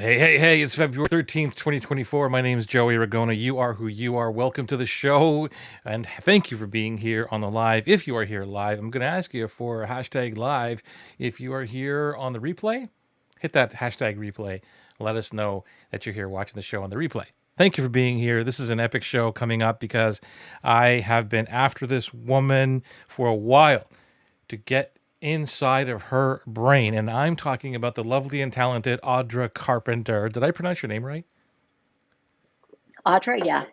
Hey, it's February 13th, 2024. My name is Joey Ragona. You are who you are. Welcome to the show, and thank you for being here on the live. If you are here live, I'm going to ask you for hashtag live. If you are here on the replay, hit that hashtag replay. Let us know that you're here watching the show on the replay. Thank you for being here. This is an epic show coming up because I have been after this woman for a while to get inside of her brain. And I'm talking about the lovely and talented Audra Carpenter. Did I pronounce your name right? Audra, yeah.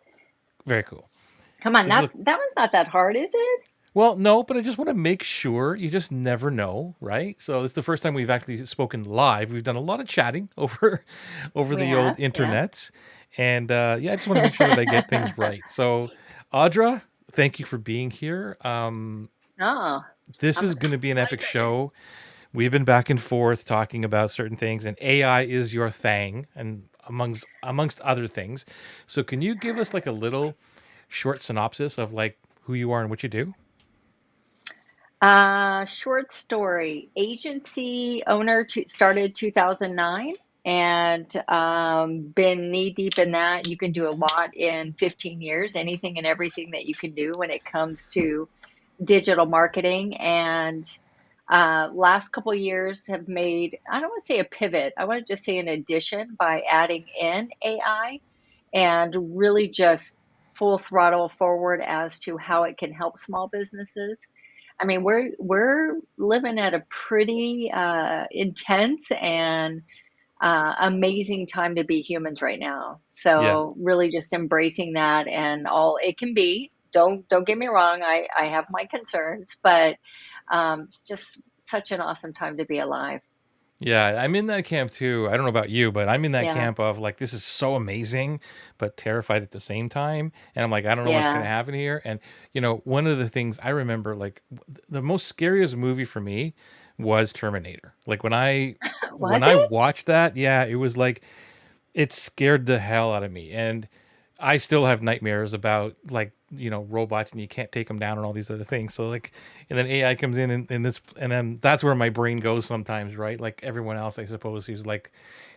Very cool. Come on, This is that one's not that hard, is it? well, no, but I just want to make sure. You just never know, right? So it's the first time we've actually spoken live. We've done a lot of chatting over We the old have, yeah. internets, and yeah, I just want to make sure that I get things right. So, Audra, thank you for being here. Oh, This I'm is going to be an epic show. We've been back and forth talking about certain things, and AI is your thing, and amongst other things. So, can you give us like a little short synopsis of like who you are and what you do? short story. Agency owner started 2009 and been knee deep in that. You can do a lot in 15 years, anything and everything that you can do when it comes to digital marketing. And last couple of years have made, I don't want to say a pivot, I want to just say an addition by adding in AI and really just full throttle forward as to how it can help small businesses. I mean, we're living at a pretty intense and amazing time to be humans right now. Yeah. So really just embracing that and all it can be. Don't get me wrong. I have my concerns, but it's just such an awesome time to be alive. Yeah, I'm in that camp too. I don't know about you, but I'm in that Yeah, camp of like, this is so amazing, but terrified at the same time. And I'm like, I don't know what's going to yeah. happen here. And, one of the things I remember, like, the most scariest movie for me was Terminator. Like, Was when I it? watched that, yeah, it was like, it scared the hell out of me. And I still have nightmares about like, robots and you can't take them down and all these other things. So like, and then AI comes in and this, and then that's where my brain goes sometimes, right? Like everyone else, I suppose, who's like,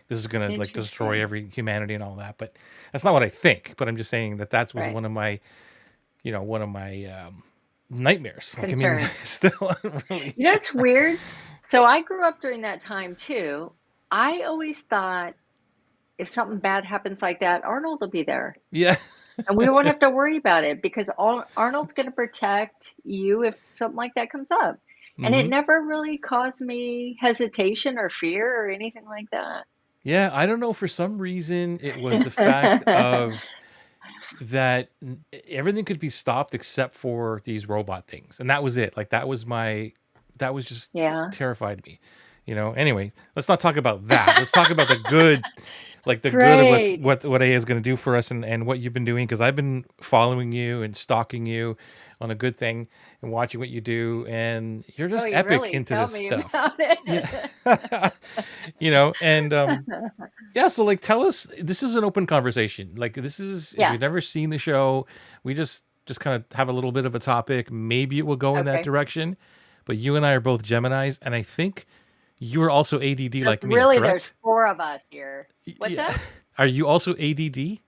this is going to like destroy Interesting. every humanity and all that. But that's not what I think. But I'm just saying that that was Right. one of my nightmares. Like, I mean, Concern. still really, It's weird. So I grew up during that time too. I always thought if something bad happens like that, Arnold will be there. yeah. And we won't have to worry about it because Arnold's going to protect you if something like that comes up. And it Hmm. never really caused me hesitation or fear or anything like that. Yeah. I don't know. For some reason, it was the fact of that everything could be stopped except for these robot things, and that was it. Like that was just Yeah, terrified me. Anyway, let's not talk about that. Let's talk about the good, like the good of what great. what AI is going to do for us, and what you've been doing, because I've been following you and stalking you on a good thing and watching what you do, and you're Oh, just you epic really into tell this me stuff. about Yeah. it. And yeah, so like tell us, this is an open conversation. Like, this is, if Yeah, you've never seen the show, we just kind of have a little bit of a topic. Maybe it will go in that okay. direction. But you and I are both Geminis, and I think you are also ADD So like me, really, there's correct? four of us here. What's Yeah. that? Are you also ADD?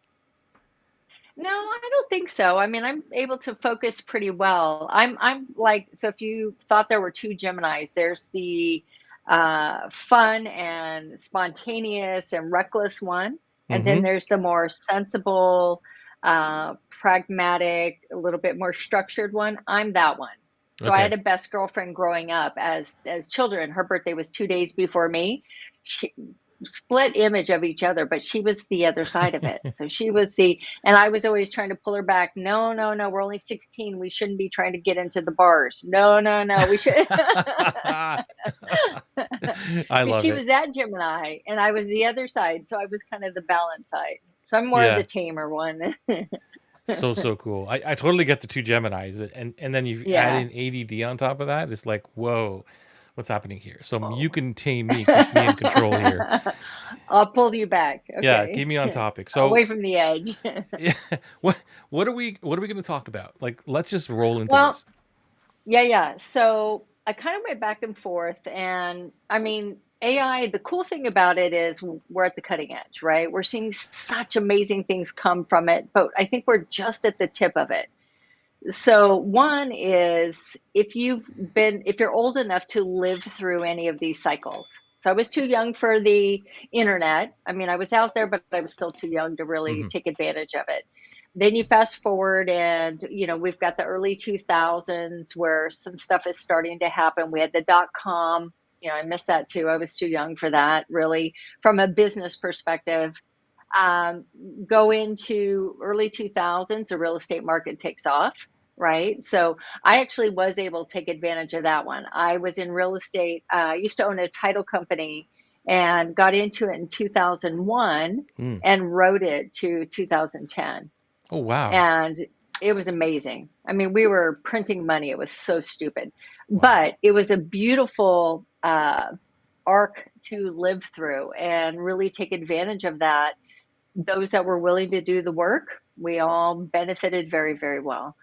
No, I don't think so. I mean, I'm able to focus pretty well. I'm like, so if you thought there were two Geminis, there's the fun and spontaneous and reckless one, and then Mm-hmm. there's the more sensible, pragmatic, a little bit more structured one. I'm that one. So I had Okay. a best girlfriend growing up as children. Her birthday was 2 days before me. She, split image of each other, but she was the other side of it. So she was and I was always trying to pull her back. No, no, no, we're only 16. We shouldn't be trying to get into the bars. No, no, no, we should. I Because love she it. was that Gemini and I was the other side. So I was kind of the balance side. So I'm more of the Yeah. tamer one. So cool. I totally get the two Geminis, and then you add Yeah. in ADD on top of that. It's like, whoa, what's happening here? So you Oh. can tame me, keep me in control here. I'll pull you back. Yeah, Okay. keep me on topic. So Away from the edge. yeah, what what are we going to talk about? Like, let's just roll into Well, this. yeah, yeah. So I kind of went back and forth, and I mean, AI, the cool thing about it is we're at the cutting edge, right? We're seeing such amazing things come from it, but I think we're just at the tip of it. So one is if you're old enough to live through any of these cycles. So I was too young for the internet. I mean, I was out there, but I was still too young to really Hmm. take advantage of it. Then you fast forward and, we've got the early 2000s where some stuff is starting to happen. We had the dot com, I missed that too. I was too young for that, really, from a business perspective. Um, Go into early 2000s, the real estate market takes off, right? So I actually was able to take advantage of that one. I was in real estate. I used to own a title company and got into it in 2001 Mm. and wrote it to 2010. Oh, wow. And it was amazing. I mean, we were printing money. It was so stupid, Wow. but it was a beautiful arc to live through and really take advantage of that. Those that were willing to do the work, we all benefited very, very well.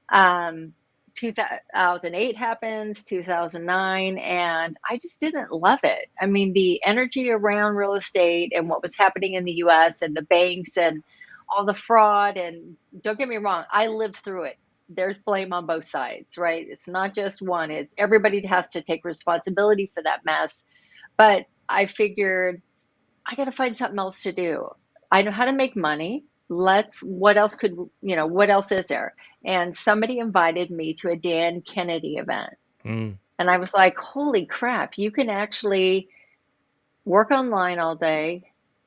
Um, 2008 happens, 2009, and I just didn't love it. I mean, the energy around real estate and what was happening in the US and the banks and all the fraud, and don't get me wrong, I lived through it. There's blame on both sides, right? It's not just one. It's everybody has to take responsibility for that mess. But I figured I got to find something else to do. I know how to make money. What else what else is there? And somebody invited me to a Dan Kennedy event. Mm. And I was like, holy crap, you can actually work online all day,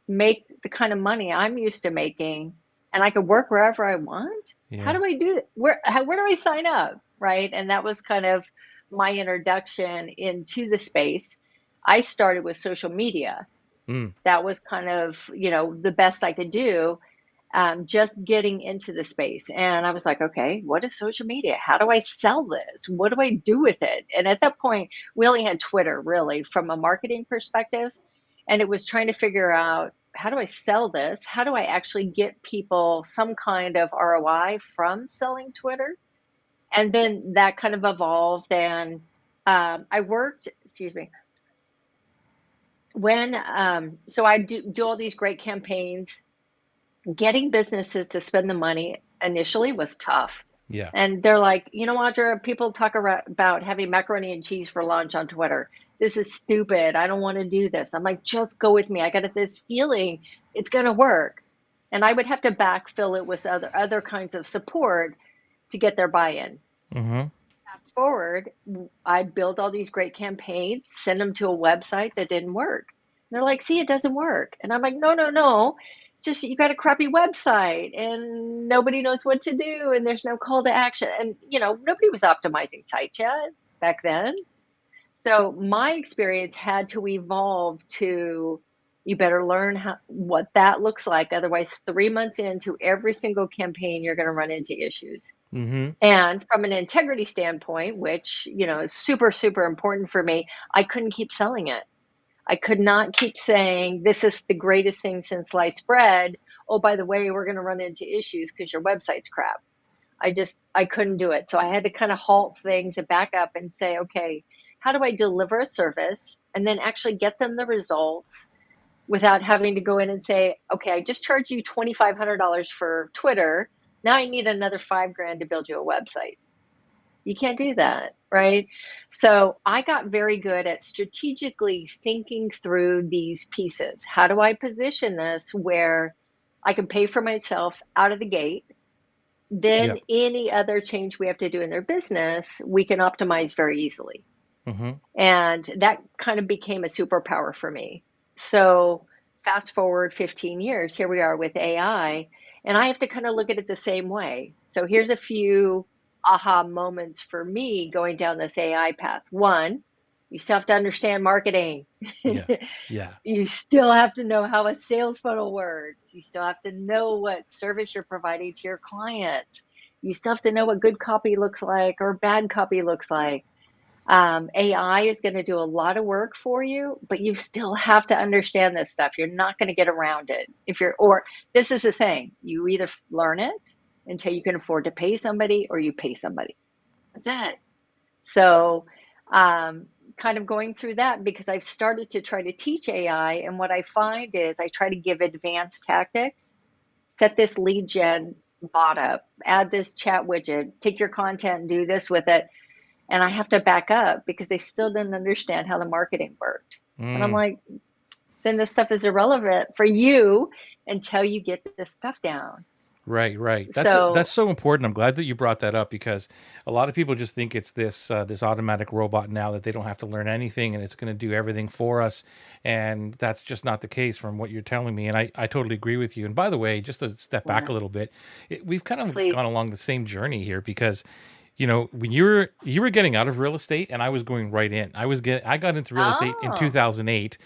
make the kind of money I'm used to making, and I could work wherever I want. How Yeah. do I do it? Where do I sign up? Right. And that was kind of my introduction into the space. I started with social media. Mm. That was kind of, the best I could do, just getting into the space. And I was like, okay, what is social media? How do I sell this? What do I do with it? And at that point, we only had Twitter really from a marketing perspective. And it was trying to figure out, how do I sell this? How do I actually get people some kind of ROI from selling Twitter? And then that kind of evolved. And I worked, excuse me, so I do all these great campaigns. Getting businesses to spend the money initially was tough. Yeah. And they're like, Audra, people talk about having macaroni and cheese for lunch on Twitter. This is stupid. I don't want to do this. I'm like, just go with me. I got this feeling it's going to work. And I would have to backfill it with other kinds of support to get their buy-in. Mm-hmm. Fast forward, I'd build all these great campaigns, send them to a website that didn't work. They're like, see, it doesn't work. And I'm like, no, no, no. It's just you got a crappy website and nobody knows what to do and there's no call to action. And, nobody was optimizing site chat back then. So my experience had to evolve to you better learn what that looks like. Otherwise, 3 months into every single campaign, you're going to run into issues. Mm-hmm. And from an integrity standpoint, which, is super, super important for me, I couldn't keep selling it. I could not keep saying, this is the greatest thing since sliced bread. Oh, by the way, we're going to run into issues because your website's crap. I couldn't do it. So I had to kind of halt things and back up and say, okay, how do I deliver a service and then actually get them the results without having to go in and say, okay, I just charged you $2,500 for Twitter. Now I need another $5,000 to build you a website. You can't do that, right? So I got very good at strategically thinking through these pieces. How do I position this where I can pay for myself out of the gate? Then Yep. any other change we have to do in their business, we can optimize very easily. Mm-hmm. And that kind of became a superpower for me. So fast forward 15 years, here we are with AI, and I have to kind of look at it the same way. So here's a few aha moments for me going down this AI path. One, you still have to understand marketing. Yeah. Yeah. You still have to know how a sales funnel works. You still have to know what service you're providing to your clients. You still have to know what good copy looks like or bad copy looks like. AI is going to do a lot of work for you, but you still have to understand this stuff. You're not going to get around it. Or this is the thing, you either learn it until you can afford to pay somebody or you pay somebody. That's it. So, kind of going through that because I've started to try to teach AI. And what I find is I try to give advanced tactics, set this lead gen bot up, add this chat widget, take your content and do this with it. And I have to back up because they still didn't understand how the marketing worked. And I'm Mm. like, then this stuff is irrelevant for you until you get this stuff down. Right, right. That's So, so important. I'm glad that you brought that up because a lot of people just think it's this automatic robot now that they don't have to learn anything and it's going to do everything for us, and that's just not the case from what you're telling me. And I totally agree with you. And by the way, just to step back yeah, a little bit, we've kind of please. gone along the same journey here because when you were getting out of real estate and I was going right in. I got into real estate in Oh, 2008,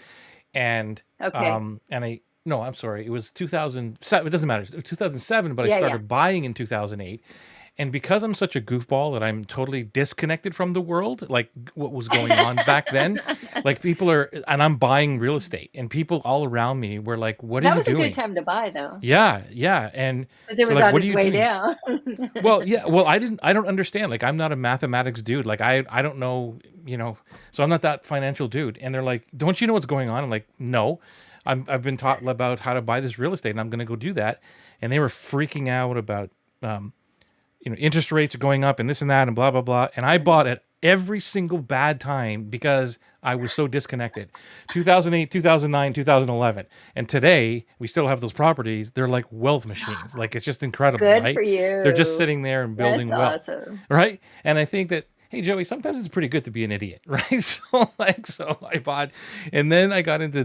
and okay. and I no, I'm sorry, it was 2007. It doesn't matter. It was 2007, but I Yeah, yeah. started buying in 2008. And because I'm such a goofball that I'm totally disconnected from the world, like what was going on back then, like people are, and I'm buying real estate, and people all around me were like, "What are That you was a good doing?" time to buy, though, Yeah, yeah, and because it they're was like, on "What are its you way doing?" down. Well, yeah, well, I don't understand. Like, I'm not a mathematics dude. Like, I don't know, so I'm not that financial dude. And they're like, "Don't you know what's going on?" I'm like, "No, I've been taught about how to buy this real estate, and I'm going to go do that." And they were freaking out about, um, interest rates are going up and this and that and blah blah blah. And I bought at every single bad time because I was so disconnected. 2008, 2009, 2011, and today we still have those properties. They're like wealth machines. Like it's just incredible, Good for right? They're just you. sitting there and That's building wealth, awesome. right? And I think that, hey Joey, sometimes it's pretty good to be an idiot, right? So I bought, and then I got into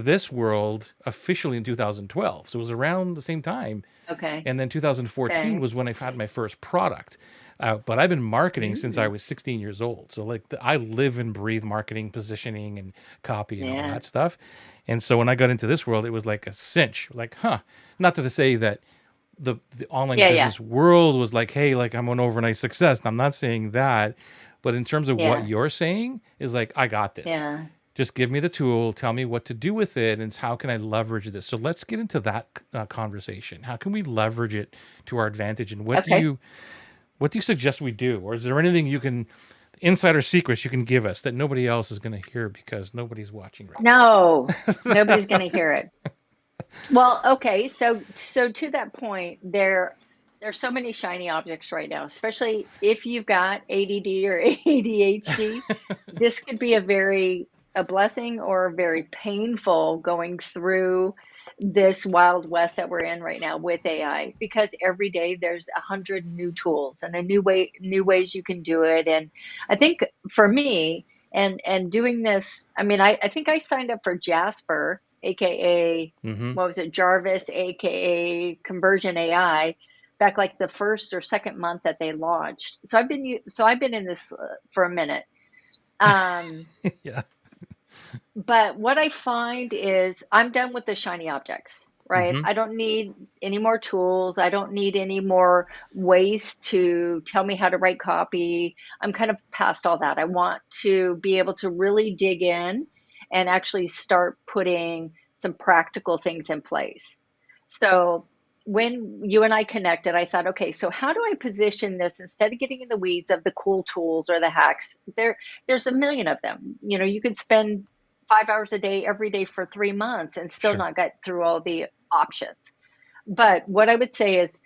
this world officially in 2012. So it was around the same time, Okay. and then 2014 Okay. was when I had my first product. But I've been marketing since I Mm, was 16 years old. So like I live and breathe marketing, positioning, and copy and all yeah. that stuff. And so when I got into this world, it was like a cinch. Like, huh? Not to say that the online Yeah, yeah. business world was like, hey, like I'm an overnight success. I'm not saying that, but in terms of what Yeah. you're saying is like, I got this. Yeah. Just give me the tool, tell me what to do with it, and how can I leverage this. So let's get into that conversation. How can we leverage it to our advantage, and Okay. what do you suggest we do, or is there anything you can, insider secrets you can give us that nobody else is going to hear because nobody's watching No, right nobody's now? going to hear it. Well, okay. So to that point, there's so many shiny objects right now, especially if you've got ADD or ADHD. This could be a blessing or very painful going through this wild west that we're in right now with AI, because every day there's 100 new tools and new ways you can do it. And I think for me, and doing this, I mean, I think I signed up for Jasper, aka Mm-hmm. what was it, Jarvis, aka Conversion AI, back like the first or second month that they launched. So I've been in this for a minute. Um, Yeah. but what I find is I'm done with the shiny objects, right? Mm-hmm. I don't need any more tools. I don't need any more ways to tell me how to write copy. I'm kind of past all that. I want to be able to really dig in and actually start putting some practical things in place. So when you and I connected, I thought, okay, so how do I position this instead of getting in the weeds of the cool tools or the hacks? There's a million of them. You could spend 5 hours a day every day for 3 months and still Sure. not get through all the options. But what I would say is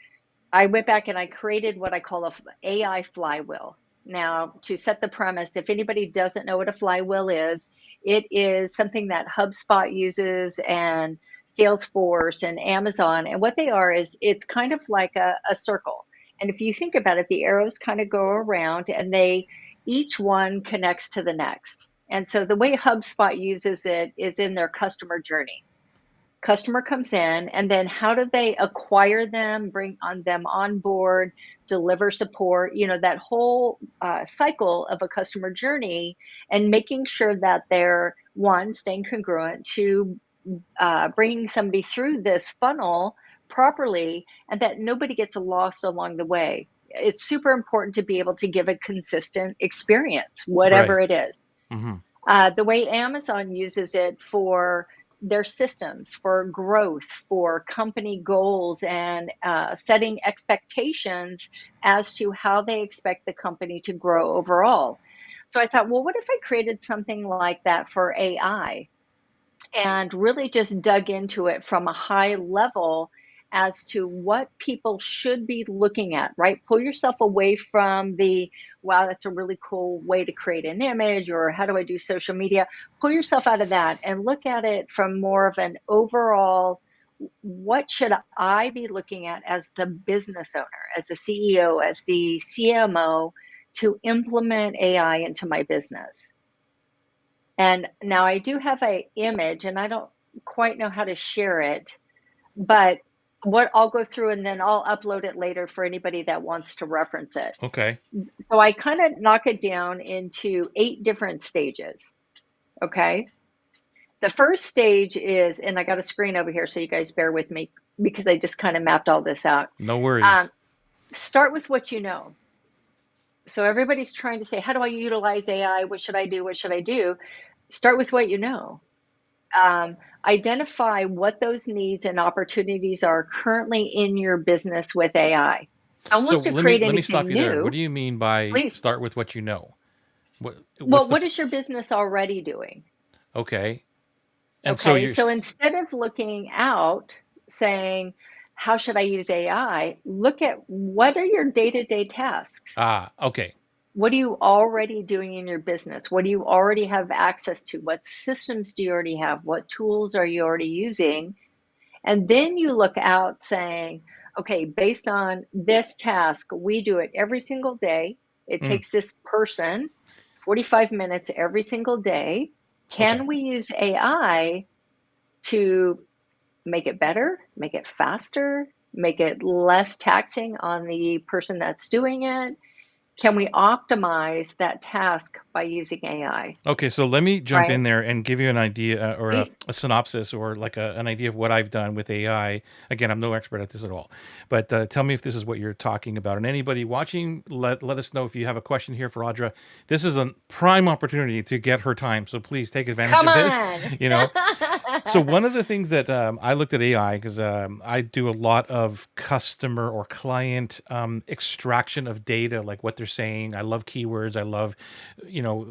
I went back and I created what I call a AI flywheel. Now, to set the premise, if anybody doesn't know what a flywheel is, it is something that HubSpot uses and Salesforce and Amazon. And what they are is it's kind of like a circle. And if you think about it, the arrows kind of go around and each one connects to the next. And so the way HubSpot uses it is in their customer journey. Customer comes in, and then how do they acquire them, bring on them on board, deliver support, that whole cycle of a customer journey, and making sure that they're, one, staying congruent, two, bringing somebody through this funnel properly, and that nobody gets lost along the way. It's super important to be able to give a consistent experience, whatever Right. it is. Mm-hmm. The way Amazon uses it for their systems, for growth, for company goals, and setting expectations as to how they expect the company to grow overall. So I thought, well, what if I created something like that for AI and really just dug into it from a high level as to what people should be looking at, right? Pull yourself away from the, wow, that's a really cool way to create an image, or how do I do social media? Pull yourself out of that and look at it from more of an overall, what should I be looking at as the business owner, as the CEO, as the CMO to implement AI into my business? And now I do have a image and I don't quite know how to share it, but what I'll go through and then I'll upload it later for anybody that wants to reference it. Okay. So I kind of knock it down into 8 different stages. Okay. The first stage is, and I got a screen over here, so you guys bear with me because I just kind of mapped all this out. No Um, worries. Start with what you know. So everybody's trying to say, how do I utilize AI? What should I do? What should I do? Start with what you know. Identify what those needs and opportunities are currently in your business with AI. Don't So look to create let me stop anything you there. What new, do you mean by please. start with what you know? What's Well, the what is your business already doing? okay? And so Okay, you're so instead of looking out saying, how should I use AI? Look at what are your day-to-day tasks? okay. What are you already doing in your business? What do you already have access to? What systems do you already have? What tools are you already using? And then you look out saying, okay, based on this task, we do it every single day. It Mm, takes this person 45 minutes every single day. okay. Can we use AI to make it better, make it faster, make it less taxing on the person that's doing it? Can we optimize that task by using AI? Okay, so let me jump Right? in there and give you an idea or Please. a synopsis or like an idea of what I've done with AI. Again, I'm no expert at this at all, but tell me if this is what you're talking about. And anybody watching, let us know if you have a question here for Audra. This is a prime opportunity to get her time, so please take advantage Come of this. on. You know, so one of the things that I looked at AI because I do a lot of customer or client extraction of data, like what they're saying. I love keywords. I love,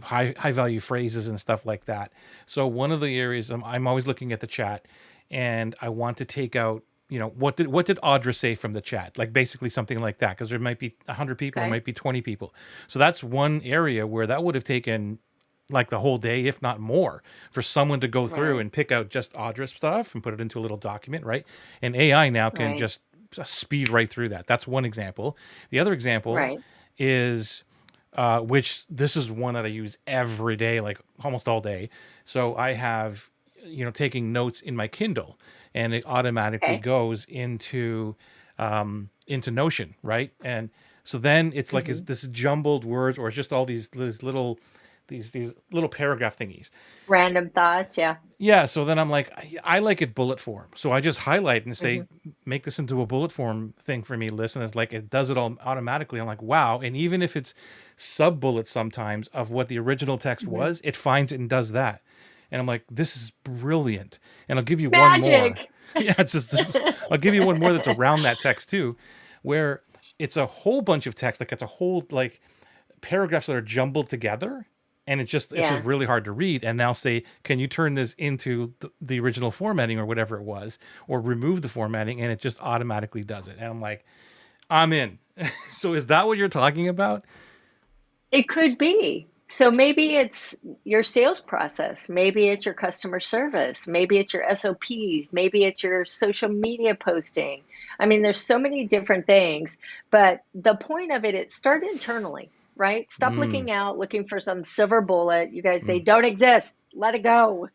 high value phrases and stuff like that. So one of the areas I'm always looking at the chat, and I want to take out. What did Audra say from the chat? Like basically something like that, because there might be 100 people, there Okay. might be 20 people. So that's one area where that would have taken like the whole day, if not more, for someone to go through Right. and pick out just Audra's stuff and put it into a little document, right? And AI now can Right. just speed right through that. That's one example. The other example Right. is, which this is one that I use every day, like almost all day. So I have, taking notes in my Kindle, and it automatically Okay. goes into Notion, right? And so then it's like is Hmm. this jumbled words, or it's just all these little these little paragraph thingies. Random thoughts. Yeah. Yeah, so then I'm like, I like it bullet form. So I just highlight and say, Hmm. make this into a bullet form thing for me. Listen, it's like it does it all automatically. I'm like, wow. And even if it's sub bullets sometimes of what the original text Hmm. was, it finds it and does that. And I'm like, this is brilliant. And I'll give It's you one more. magic. Yeah, I'll give you one more that's around that text too, where it's a whole bunch of text, like it's a whole like paragraphs that are jumbled together, and it's just Yeah. really hard to read. And now say, can you turn this into the original formatting or whatever it was, or remove the formatting, and it just automatically does it. And I'm like, I'm in. So is that what you're talking about? It could be. So maybe it's your sales process. Maybe it's your customer service. Maybe it's your SOPs. Maybe it's your social media posting. I mean, there's so many different things, but the point of it, it start internally, right? Stop Mm, looking out, looking for some silver bullet. You guys, they mm. don't exist. Let it go.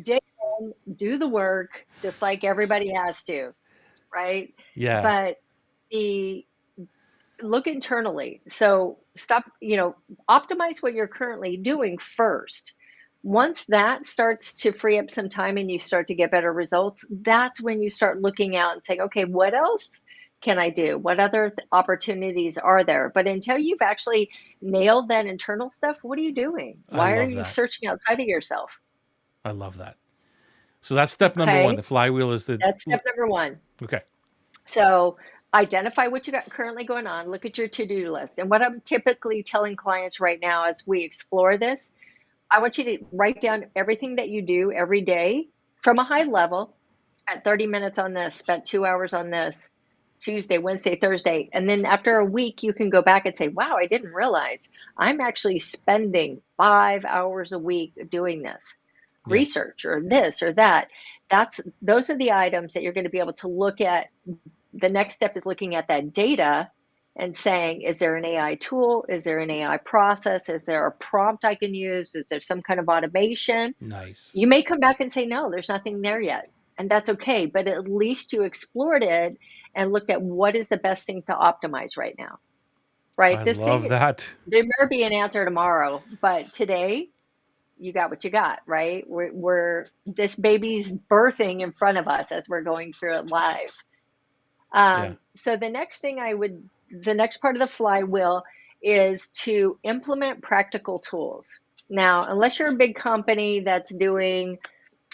Dig in, do the work, just like everybody has to, right? Yeah. But the look internally. So stop, optimize what you're currently doing first. Once that starts to free up some time and you start to get better results, that's when you start looking out and saying, okay, what else can I do? What other opportunities are there? But until you've actually nailed that internal stuff, what are you doing? I Why are love you that. searching outside of yourself? I love that. So that's step number one. Okay, The flywheel is the that's step number one. okay. So, Identify what you got currently going on, look at your to-do list. And what I'm typically telling clients right now as we explore this, I want you to write down everything that you do every day from a high level. Spent 30 minutes on this, spent 2 hours on this, Tuesday, Wednesday, Thursday. And then after a week, you can go back and say, wow, I didn't realize I'm actually spending 5 hours a week doing this Yeah. research or this or that. Those are the items that you're going to be able to look at. The next step is looking at that data and saying, is there an AI tool? Is there an AI process? Is there a prompt I can use? Is there some kind of automation? Nice. You may come back and say, no, there's nothing there yet. And that's okay. But at least you explored it and looked at what is the best things to optimize right now, right? I This love thing, that. there may be an answer tomorrow, but today you got what you got, right? This baby's birthing in front of us as we're going through it live. Yeah. So the next part of the flywheel is to implement practical tools. Now, unless you're a big company that's doing,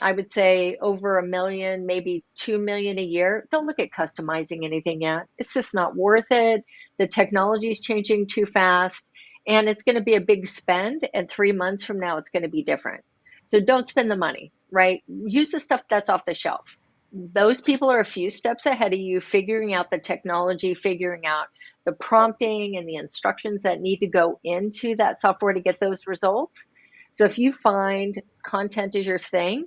I would say, over 1 million, maybe 2 million a year, don't look at customizing anything yet. It's just not worth it. The technology is changing too fast, and it's going to be a big spend. And 3 months from now, it's going to be different. So don't spend the money, right? Use the stuff that's off the shelf. Those people are a few steps ahead of you, figuring out the technology, figuring out the prompting and the instructions that need to go into that software to get those results. So if you find content is your thing,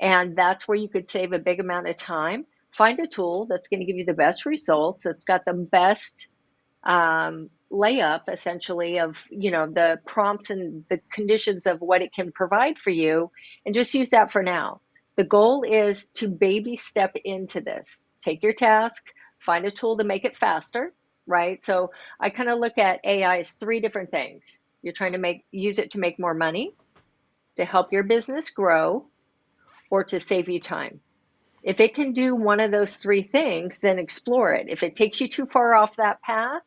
and that's where you could save a big amount of time, find a tool that's going to give you the best results, that's got the best layup essentially of the prompts and the conditions of what it can provide for you, and just use that for now. The goal is to baby step into this. Take your task, find a tool to make it faster, right? So I kind of look at AI as three different things. You're trying to use it to make more money, to help your business grow, or to save you time. If it can do one of those three things, then explore it. If it takes you too far off that path,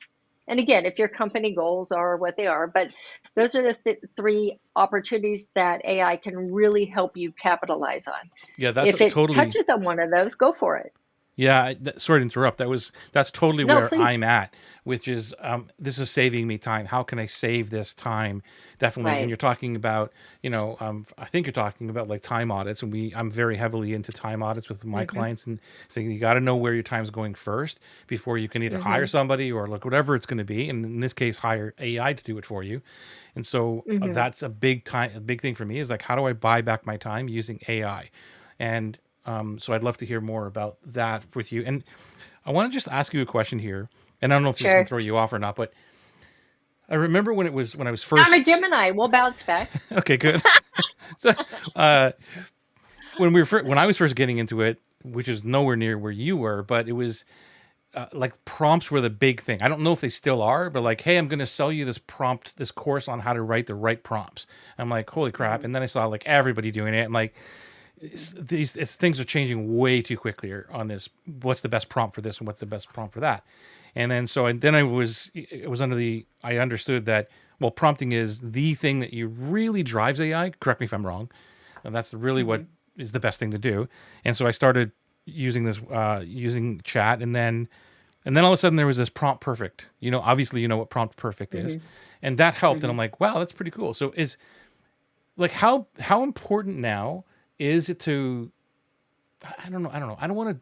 and again, if your company goals are what they are, but those are the three opportunities that AI can really help you capitalize on. Yeah, that's If it totally. touches on one of those, go for it. Yeah, sorry to interrupt. That's totally No, where please. I'm at, which is this is saving me time. How can I save this time? Definitely. And Right. you're talking about, I think you're talking about like time audits, and I'm very heavily into time audits with my Mm-hmm. clients, and saying you got to know where your time's going first before you can either hire Mm-hmm. somebody or look whatever it's going to be, and in this case, hire AI to do it for you. And so Mm-hmm. that's a big thing for me is like, how do I buy back my time using AI? And so I'd love to hear more about that with you. And I want to just ask you a question here. And I don't know if this is going to Sure. throw you off or not, but I remember when I was I'm first. a Gemini. We'll bounce back. Okay, good. So, when I was first getting into it, which is nowhere near where you were, but it was like prompts were the big thing. I don't know if they still are, but like, hey, I'm going to sell you this course on how to write the right prompts. I'm like, holy crap! Mm-hmm. And then I saw like everybody doing it. I'm like, things are changing way too quickly on this. What's the best prompt for this and what's the best prompt for that? And then it was I understood that, well, prompting is the thing that you really drives AI. Correct me if I'm wrong. And that's really what Mm-hmm. is the best thing to do. And so I started using chat, and then all of a sudden there was this prompt perfect. Obviously you know what prompt perfect is, Mm-hmm. and that helped. And Mm-hmm. I'm like, wow, that's pretty cool. So is like how important now is it to, I don't know, I don't want to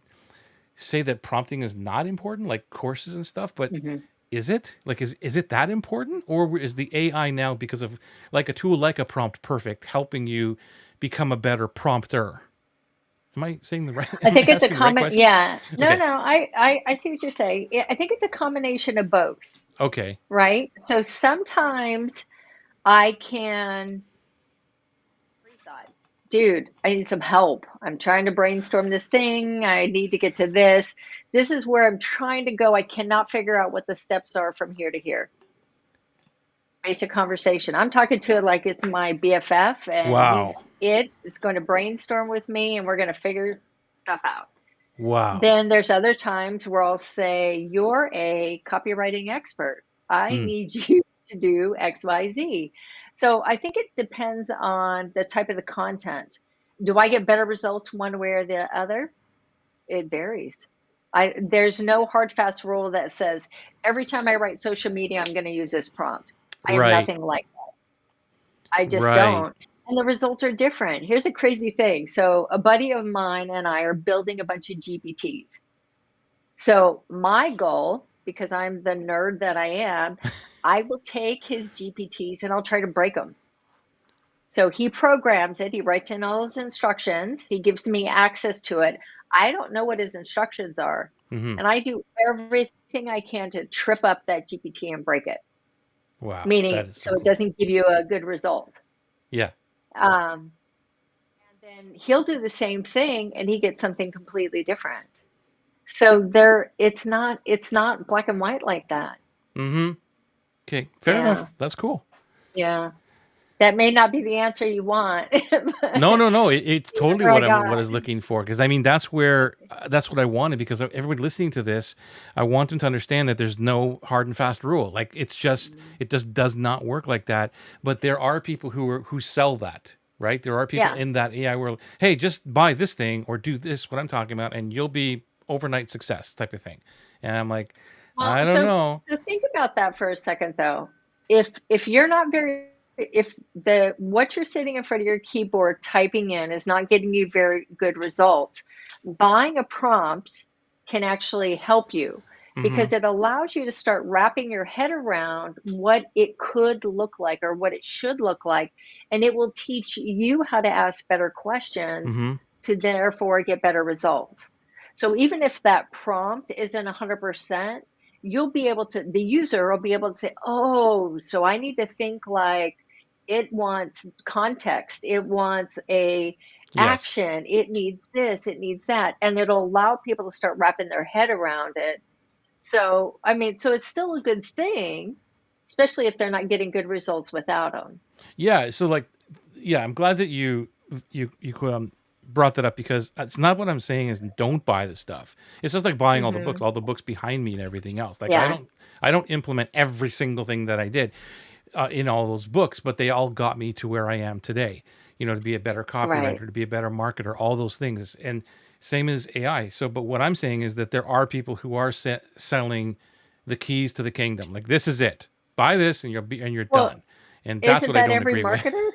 say that prompting is not important, like courses and stuff, but Mm-hmm. is it like, is it that important, or is the AI now, because of like a tool like a prompt perfect, helping you become a better prompter? Am I saying the right I am I think it's a asking the right comment. question? Yeah. No, Okay. no. I see what you're saying. I think it's a combination of both, Okay. right? So sometimes I can thought, dude, I need some help. I'm trying to brainstorm this thing. I need to get to this. This is where I'm trying to go. I cannot figure out what the steps are from here to here. Basic conversation. I'm talking to it like it's my BFF, and Wow. it is going to brainstorm with me, and we're going to figure stuff out. Wow. Then there's other times where I'll say, you're a copywriting expert. I Mm. need you to do XYZ. So I think it depends on the type of the content. Do I get better results one way or the other? It varies. There's no hard fast rule that says every time I write social media, I'm going to use this prompt. I am Right. nothing like I just Right. don't. And the results are different. Here's a crazy thing. So a buddy of mine and I are building a bunch of GPTs. So my goal, because I'm the nerd that I am, I will take his GPTs and I'll try to break them. So he programs it, he writes in all his instructions, he gives me access to it. I don't know what his instructions are. Hmm. And I do everything I can to trip up that GPT and break it, Wow. That meaning is so so it cool. doesn't give you a good result. Yeah. Um, and then he'll do the same thing and he gets something completely different. So it's not black and white like that. Hmm. Okay. Fair Yeah. enough. That's cool. Yeah. That may not be the answer you want, No, but no, no. It's the totally answer I what I got. was looking for because I mean that's what I wanted because everybody listening to this, I want them to understand that there's no hard and fast rule. Like it just does not work like that. But there are people who sell that, right? There are people Yeah. in that AI world. Hey, just buy this thing or do this what I'm talking about, and you'll be overnight success type of thing. And I'm like, Well, I don't so know. so think about that for a second though. If you're not very if the what you're sitting in front of your keyboard typing in is not getting you very good results, buying a prompt can actually help you Hmm. because it allows you to start wrapping your head around what it could look like or what it should look like, and it will teach you how to ask better questions Hmm. to therefore get better results. So even if that prompt isn't 100%, you'll be able to the user will be able to say, oh, so I need to think like it wants context, it wants a Yes. action, it needs this, it needs that, and it'll allow people to start wrapping their head around it. So I mean, so it's still a good thing, especially if they're not getting good results without them. Yeah. So like, yeah, I'm glad that you brought that up because it's not what I'm saying is don't buy the stuff. It's just like buying Hmm. all the books behind me and everything else. Like Yeah. I don't implement every single thing that I did in all those books, but they all got me to where I am today. You know, to be a better Right. copywriter, to be a better marketer, all those things. And same as AI. So, but what I'm saying is that there are people who are selling the keys to the kingdom. Like this is it. Buy this and you're Well, done. And that's isn't what I that don't every agree with. marketer?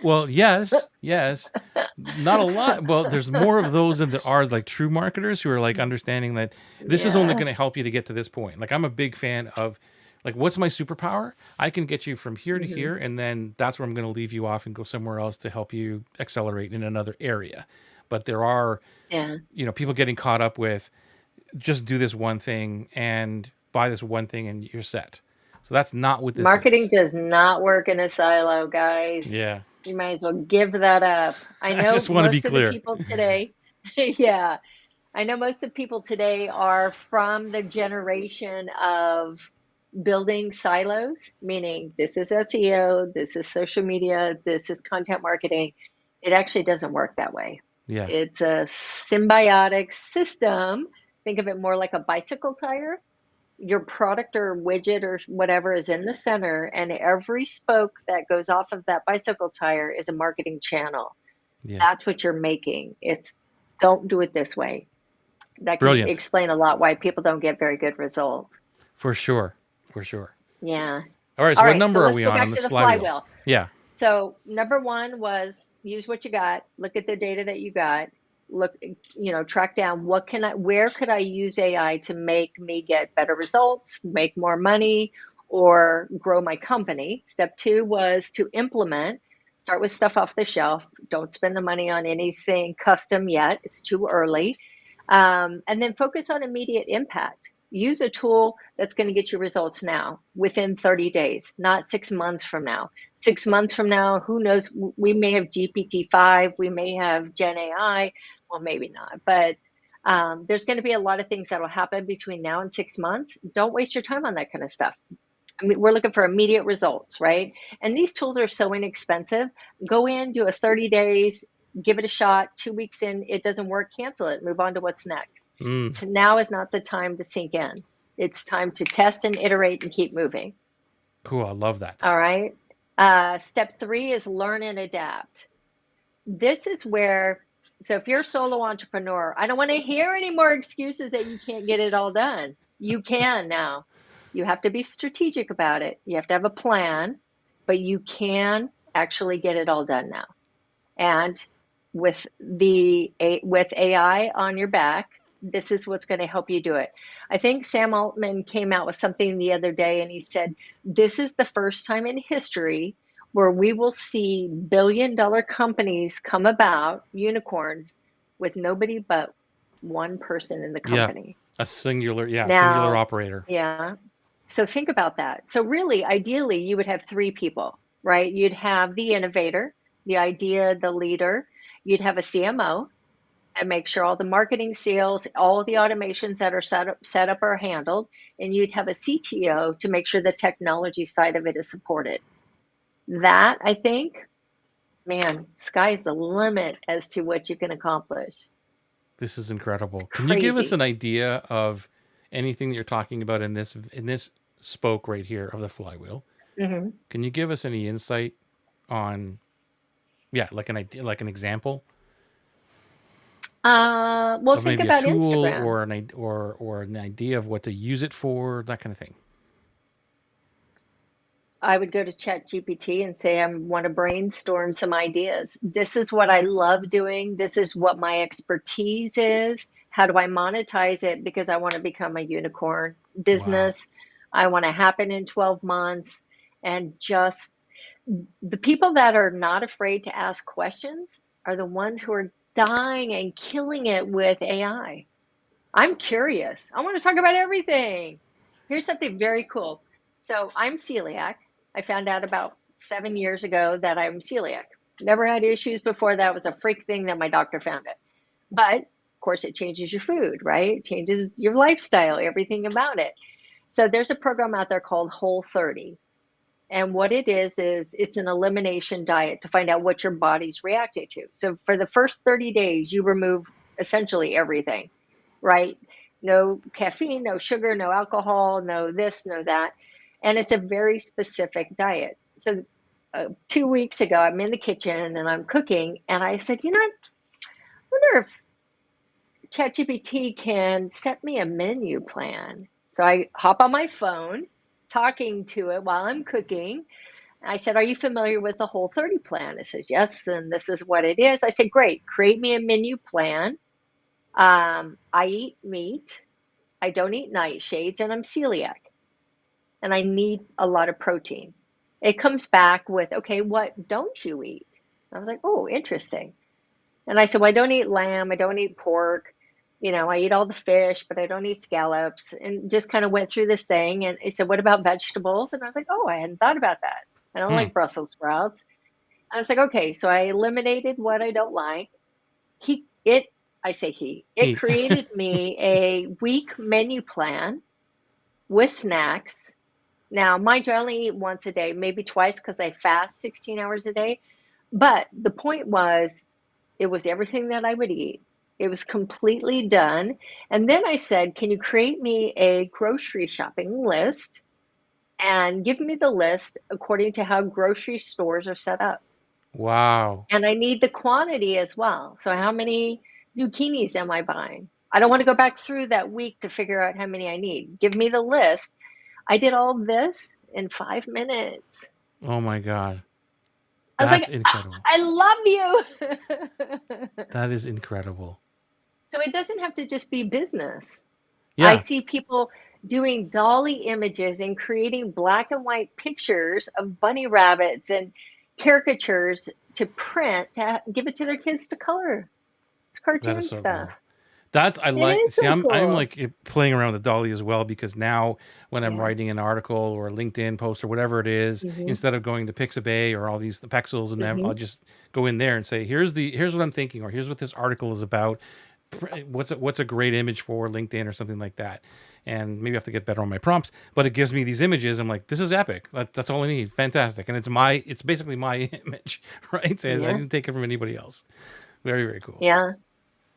Well, yes, yes. Not a lot. Well, there's more of those than there are like true marketers who are like understanding that this is only Yeah. going to help you to get to this point. Like I'm a big fan of like what's my superpower? I can get you from here to Hmm. here and then that's where I'm going to leave you off and go somewhere else to help you accelerate in another area. But there are, Yeah. people getting caught up with just do this one thing and buy this one thing and you're set. So that's not what this Marketing is. does not work in a silo, guys. Yeah. You might as well give that up. I I know just want to be most of the clear. people today, yeah, I know most of the people today are from the generation of building silos, meaning this is SEO, this is social media, this is content marketing. It actually doesn't work that way. Yeah. It's a symbiotic system. Think of it more like a bicycle tire. Your product or widget or whatever is in the center, and every spoke that goes off of that bicycle tire is a marketing channel. Yeah. That's what you're making. It's don't do it this way. That can Brilliant. explain a lot why people don't get very good results. For sure. For sure. Yeah. All right. So All what right, so number are let's we go on back this to the flywheel? flywheel. Yeah. So number one was use what you got, look at the data that you got, look, track down where could I use AI to make me get better results, make more money, or grow my company. Step two was to implement. Start with stuff off the shelf. Don't spend the money on anything custom yet. It's too early. And then focus on immediate impact. Use a tool that's going to get you results now within 30 days, not 6 months from now. 6 months from now, who knows? We may have GPT-5, we may have Gen AI. Well, maybe not, but there's going to be a lot of things that will happen between now and 6 months. Don't waste your time on that kind of stuff. I mean, we're looking for immediate results, right? And these tools are so inexpensive. Go in, do a 30 days, give it a shot. 2 weeks in, it doesn't work, cancel it, move on to what's next. Mm, So now is not the time to sink in. It's time to test and iterate and keep moving. cool. I love that. All right. Step three is learn and adapt. This is where So if you're a solo entrepreneur, I don't want to hear any more excuses that you can't get it all done. You can now. You have to be strategic about it. You have to have a plan, but you can actually get it all done now. And with AI on your back, this is what's going to help you do it. I think Sam Altman came out with something the other day, and he said, this is the first time in history where we will see billion-dollar companies come about, unicorns, with nobody but one person in the Yeah. company. Singular Now, operator. yeah. So think about that. So really, ideally, you would have three people, right? You'd have the innovator, the idea, the leader. You'd have a CMO and make sure all the marketing, sales, all the automations that are set up are handled. And you'd have a CTO to make sure the technology side of it is supported. That, I think, man, sky's the limit as to what you can accomplish. This is It's incredible. Can you give us crazy. an idea of anything that you're talking about in this spoke right here of the flywheel? Hmm. Can you give us any insight on, yeah, like an idea, like an example Well, of think maybe a about tool Instagram. or an idea of what to use it for, that kind of thing? I would go to Chat GPT and say, I want to brainstorm some ideas. This is what I love doing. This is what my expertise is. How do I monetize it? Because I want to become a unicorn Wow. business. I want to happen in 12 months. And just the people that are not afraid to ask questions are the ones who are dying and killing it with AI. I'm curious. I want to talk about everything. Here's something very cool. So I'm celiac. I found out about 7 years ago that I'm celiac. Never had issues before that. It was a freak thing that my doctor found it. But of course, it changes your food, right? It changes your lifestyle, everything about it. So there's a program out there called Whole30. And what it is it's an elimination diet to find out what your body's reacting to. So for the first 30 days, you remove essentially everything, right? No caffeine, no sugar, no alcohol, no this, no that. And it's a very specific diet. So 2 weeks ago, I'm in the kitchen and I'm cooking, and I said, I wonder if ChatGPT can set me a menu plan. So I hop on my phone, talking to it while I'm cooking. I said, are you familiar with the Whole30 plan? It says, yes, and this is what it is. I said, great, create me a menu plan. I eat meat. I don't eat nightshades, and I'm celiac, and I need a lot of protein. It comes back with, okay, what don't you eat? I was like, oh, interesting. And I said, well, I don't eat lamb. I don't eat pork. I eat all the fish, but I don't eat scallops. And just kind of went through this thing. And he said, what about vegetables? And I was like, oh, I hadn't thought about that. I don't Hmm. like Brussels sprouts. I was like, okay, so I eliminated what I don't like. He, it, I say it He. created me a week menu plan with snacks. Now, mind you, I only eat once a day, maybe twice because I fast 16 hours a day. But the point was, it was everything that I would eat. It was completely done. And then I said, can you create me a grocery shopping list and give me the list according to how grocery stores are set up? Wow. And I need the quantity as well. So how many zucchinis am I buying? I don't want to go back through that week to figure out how many I need. Give me the list. I did all this in 5 minutes. Oh my God. I was That's like, incredible. I love you. That is incredible. So it doesn't have to just be business. I Yeah. see people doing dolly images and creating black and white pictures of bunny rabbits and caricatures to print to give it to their kids to color. It's That is cartoon so stuff. cool. That's I It like. is See, so I'm cool. like playing around with the Dolly as well because now when I'm Yeah. writing an article or a LinkedIn post or whatever it is, Hmm. instead of going to Pixabay or all these the Pexels and them, I'll Hmm. just go in there and say, here's what I'm thinking, or here's what this article is about. What's a great image for LinkedIn or something like that. And maybe I have to get better on my prompts, but it gives me these images. I'm like, this is epic. That's all I need. Fantastic. And it's basically my image, right? So I Yeah. didn't take it from anybody else. Very, very cool. Yeah.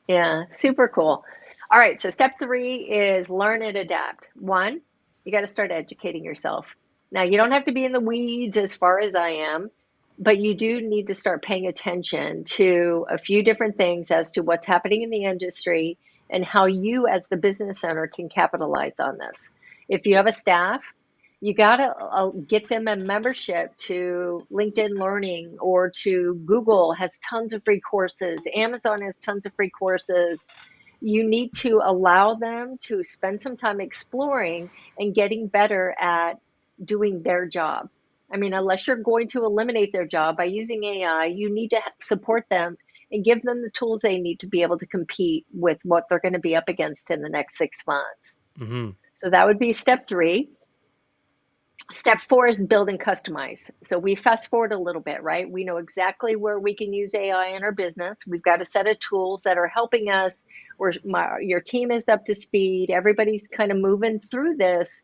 Yeah. Super cool. All right. So step three is learn and adapt. One, you got to start educating yourself. Now, you don't have to be in the weeds as far as I am. but you do need to start paying attention to a few different things as to what's happening in the industry and how you, as the business owner, can capitalize on this. If you have a staff, you got to get them a membership to LinkedIn Learning or to Google has tons of free courses. Amazon has tons of free courses. You need to allow them to spend some time exploring and getting better at doing their job. I mean, unless you're going to eliminate their job by using AI, you need to support them and give them the tools they need to be able to compete with what they're going to be up against in the next 6 months. Mm-hmm. So that would be step 3. Step 4 is build and customize. So we fast forward a little bit, right? We know exactly where we can use AI in our business. We've got a set of tools that are helping us, or your team is up to speed. Everybody's kind of moving through this.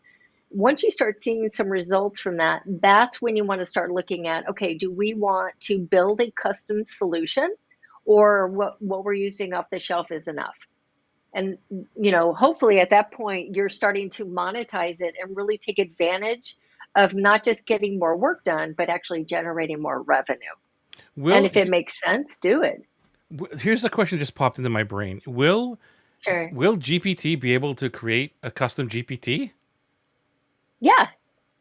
Once you start seeing some results from that, that's when you want to start looking at, okay, do we want to build a custom solution, or what we're using off the shelf is enough? And, hopefully at that point, you're starting to monetize it and really take advantage of not just getting more work done, but actually generating more revenue. And Will if it makes sense, do it. Here's a question just popped into my brain. Will Sure. GPT be able to create a custom GPT? Yeah.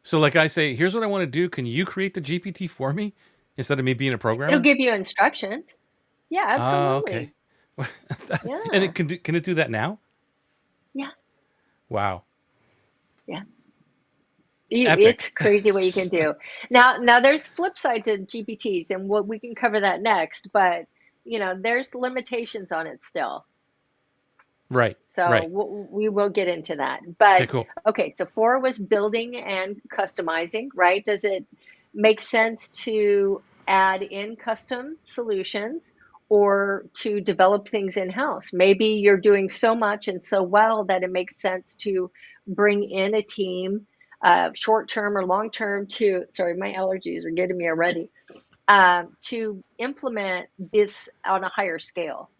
So like I say, here's what I want to do. Can you create the GPT for me instead of me being a It'll programmer? give you instructions. Yeah, Oh, okay. absolutely. And Yeah. can it do that now? Yeah. Wow. Yeah. Epic. It's crazy what you can do. Now there's flip side to GPTs, and what we can cover that next, but there's limitations on it still. Right. So Right. we will get into that. Okay, But cool. okay, so 4 was building and customizing, right? Does it make sense to add in custom solutions or to develop things in-house? Maybe you're doing so much and so well that it makes sense to bring in a team, short term or long term, to, sorry, my allergies are getting me already, to implement this on a higher scale.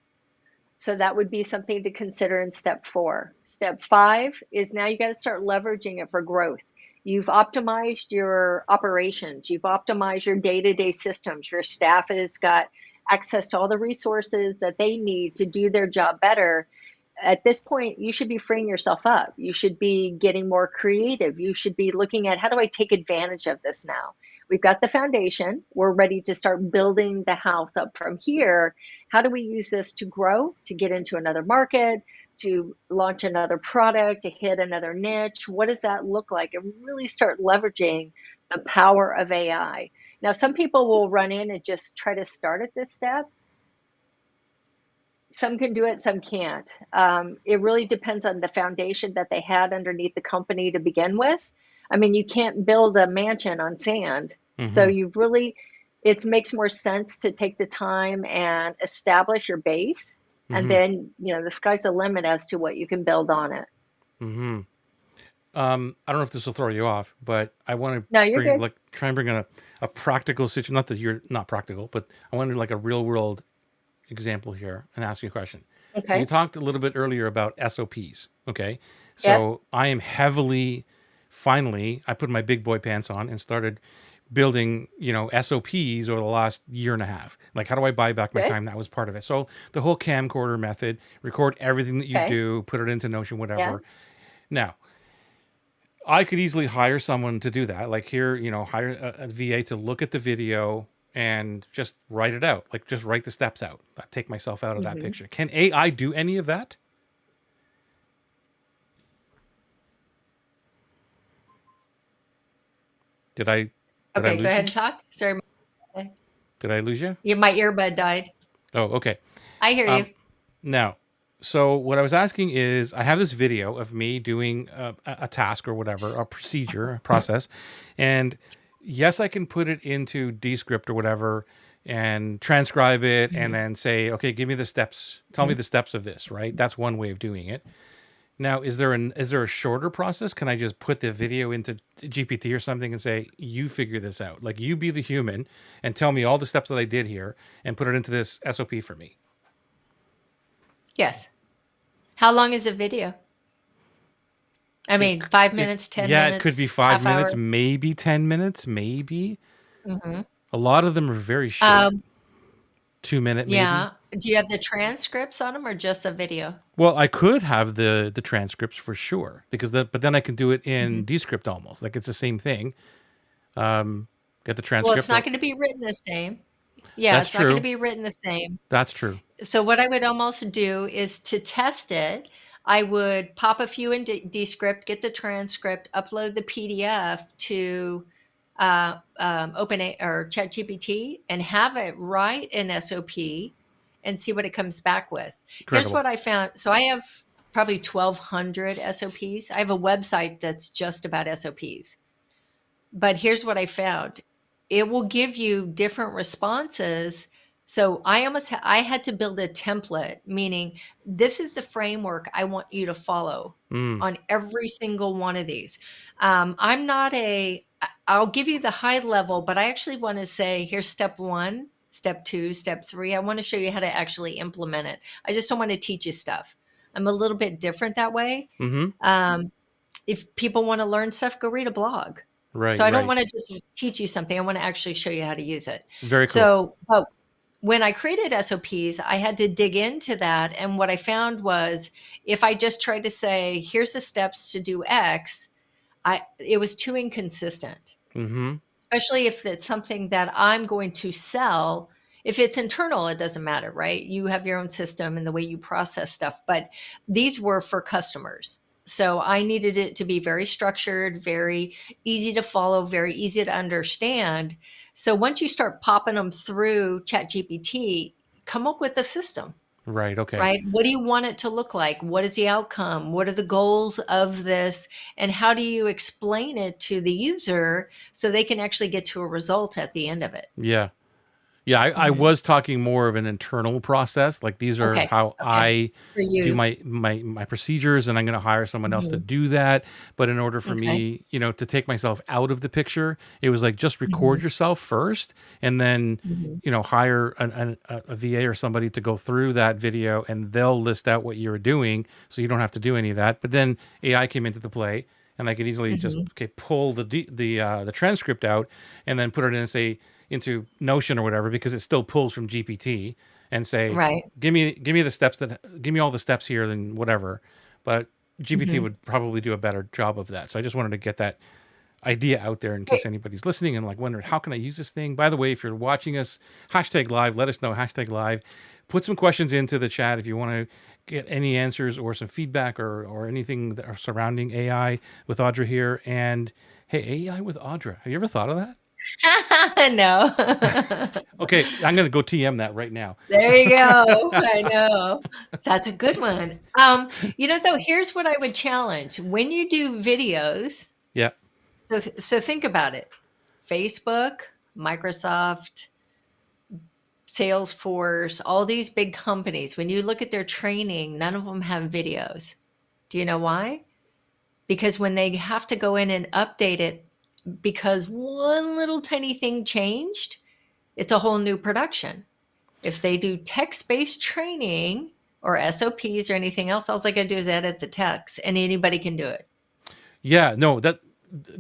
So that would be something to consider in step 4. Step 5 is now you got to start leveraging it for growth. You've optimized your operations, you've optimized your day-to-day systems. Your staff has got access to all the resources that they need to do their job better. At this point, you should be freeing yourself up. You should be getting more creative. You should be looking at, how do I take advantage of this now? We've got the foundation. We're ready to start building the house up from here. How do we use this to grow, to get into another market, to launch another product, to hit another niche? What does that look like? And really start leveraging the power of AI. Now, some people will run in and just try to start at this step. Some can do it, some can't. It really depends on the foundation that they had underneath the company to begin with. I mean, you can't build a mansion on sand. So Mm-hmm. you've really, it makes more sense to take the time and establish your base. And Mm-hmm. then, the sky's the limit as to what you can build on it. Mm-hmm. I don't know if this will throw you off, but I want to No, you're bring good. like try and bring in a practical situation. Not that you're not practical, but I wanted like a real world example here and ask you a question. So you Okay. talked a little bit earlier about SOPs. Okay. Yep. So I am heavily, finally, I put my big boy pants on and started building, SOPs over the last year and a half. Like, how do I buy back my Good. time? That was part of it. So the whole camcorder method, record everything that you Okay. do, put it into Notion, Yeah. whatever. Now, I could easily hire someone to do that. Like here, hire a VA to look at the video and just write it out. Like just write the steps out. I take myself out of that Hmm. picture. Can AI do any of that? Did I did I Okay, go lose ahead you? and talk. Sorry, Did I lose you? my earbud died. Oh, okay. I hear you. Um, Now, so what I was asking is, I have this video of me doing a task or whatever, a procedure, a process, and yes, I can put it into Descript or whatever and transcribe it and Mhm. then say, okay, give me the steps, tell me the steps of this, right? That's one way of doing it. Now, is there a shorter process? Can I just put the video into GPT or something and say, you figure this out? Like you be the human and tell me all the steps that I did here and put it into this SOP for me. Yes. How long is a video? I It, mean, 5 it minutes, 10 yeah, it could be minutes, 5 half minutes, hour? maybe 10 minutes, maybe. Hmm. A lot of them are very short, Um, 2 minute maybe. yeah. Do you have the transcripts on them or just a video? Well, I could have the transcripts for sure because but then I can do it in Mhm. Descript almost like it's the same thing. Get the Well, it's transcript. not going to be written the same. Yeah, That's it's not going to true. be written the same. That's true. So what I would almost do is to test it, I would pop a few in Descript, get the transcript, upload the PDF to OpenAI or ChatGPT, and have it write an SOP and see what it comes back with. Here's Incredible. what I found. So I have probably 1,200 SOPs. I have a website that's just about SOPs. But here's what I found. It will give you different responses. So I had to build a template, meaning this is the framework I want you to follow Mm, on every single one of these. I'm not I'll give you the high level, but I actually want to say, here's step one, step two, step three. I want to show you how to actually implement it. I just don't want to teach you stuff. I'm a little bit different that way. mm-hmm. If people want to learn stuff, go read a blog. So Right, I don't right. want to just teach you something. I want to actually show you how to use it. Very cool. So, but when I created SOPs, I had to dig into that. And what I found was if I just tried to say, here's the steps to do X, it was too inconsistent, Mm-hmm. especially if it's something that I'm going to sell. If it's internal, it doesn't matter, right? You have your own system and the way you process stuff, but these were for customers. So I needed it to be very structured, very easy to follow, very easy to understand. So once you start popping them through ChatGPT, come up with a system, Right. Okay. right? What do you want it to look like? What is the outcome? What are the goals of this? And how do you explain it to the user so they can actually get to a result at the end of it? Yeah. Yeah, I Mhm. was talking more of an internal process. Like these are Okay. how Okay. I For do you. my procedures, and I'm going to hire someone else to Mhm. do that. But in order for Okay. me, to take myself out of the picture, it was like just record Mhm. yourself first, and then Mhm. hire a VA or somebody to go through that video, and they'll list out what you're doing, so you don't have to do any of that. But then AI came into the play, and I could easily just Mhm. pull the transcript out, and then put it in, say, into Notion or whatever, because it still pulls from GPT, and say, Right. give me the steps, give me all the steps here, then whatever. But GPT Mhm. would probably do a better job of that. So I just wanted to get that idea out there in case Wait. anybody's listening and like wondering, how can I use this thing? By the way, if you're watching us, hashtag live, let us know, hashtag live. Put some questions into the chat if you want to get any answers or some feedback, or anything that are surrounding AI with Audra here. And hey, AI with Audra, have you ever thought of that? No. Okay, I'm gonna go TM that right now. There you go. I know. That's a good one. Though, here's what I would challenge. When you do videos, Yeah. so think about it. Facebook, Microsoft, Salesforce, all these big companies, when you look at their training, none of them have videos. Do you know why? Because when they have to go in and update it because one little tiny thing changed, it's a whole new production. If they do text-based training or SOPs or anything else, all I gotta do is edit the text and anybody can do it. Yeah, no, that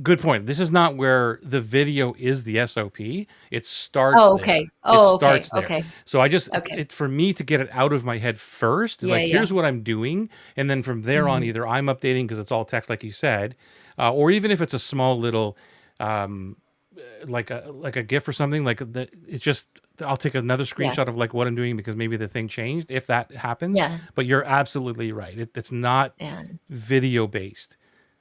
good point. This is not where the video is the SOP. It starts Oh, there. okay. It Oh, okay. starts there. Okay. So I just Okay. for me to get it out of my head first is Yeah, like, yeah. here's what I'm doing, and then from there on, Mhm. either I'm updating because it's all text, like you said, or even if it's a small little, um, like a GIF or something, like it's just, I'll take another Yeah. screenshot of like what I'm doing because maybe the thing changed, if that happens. Yeah. But you're absolutely right. It's not Yeah. video based.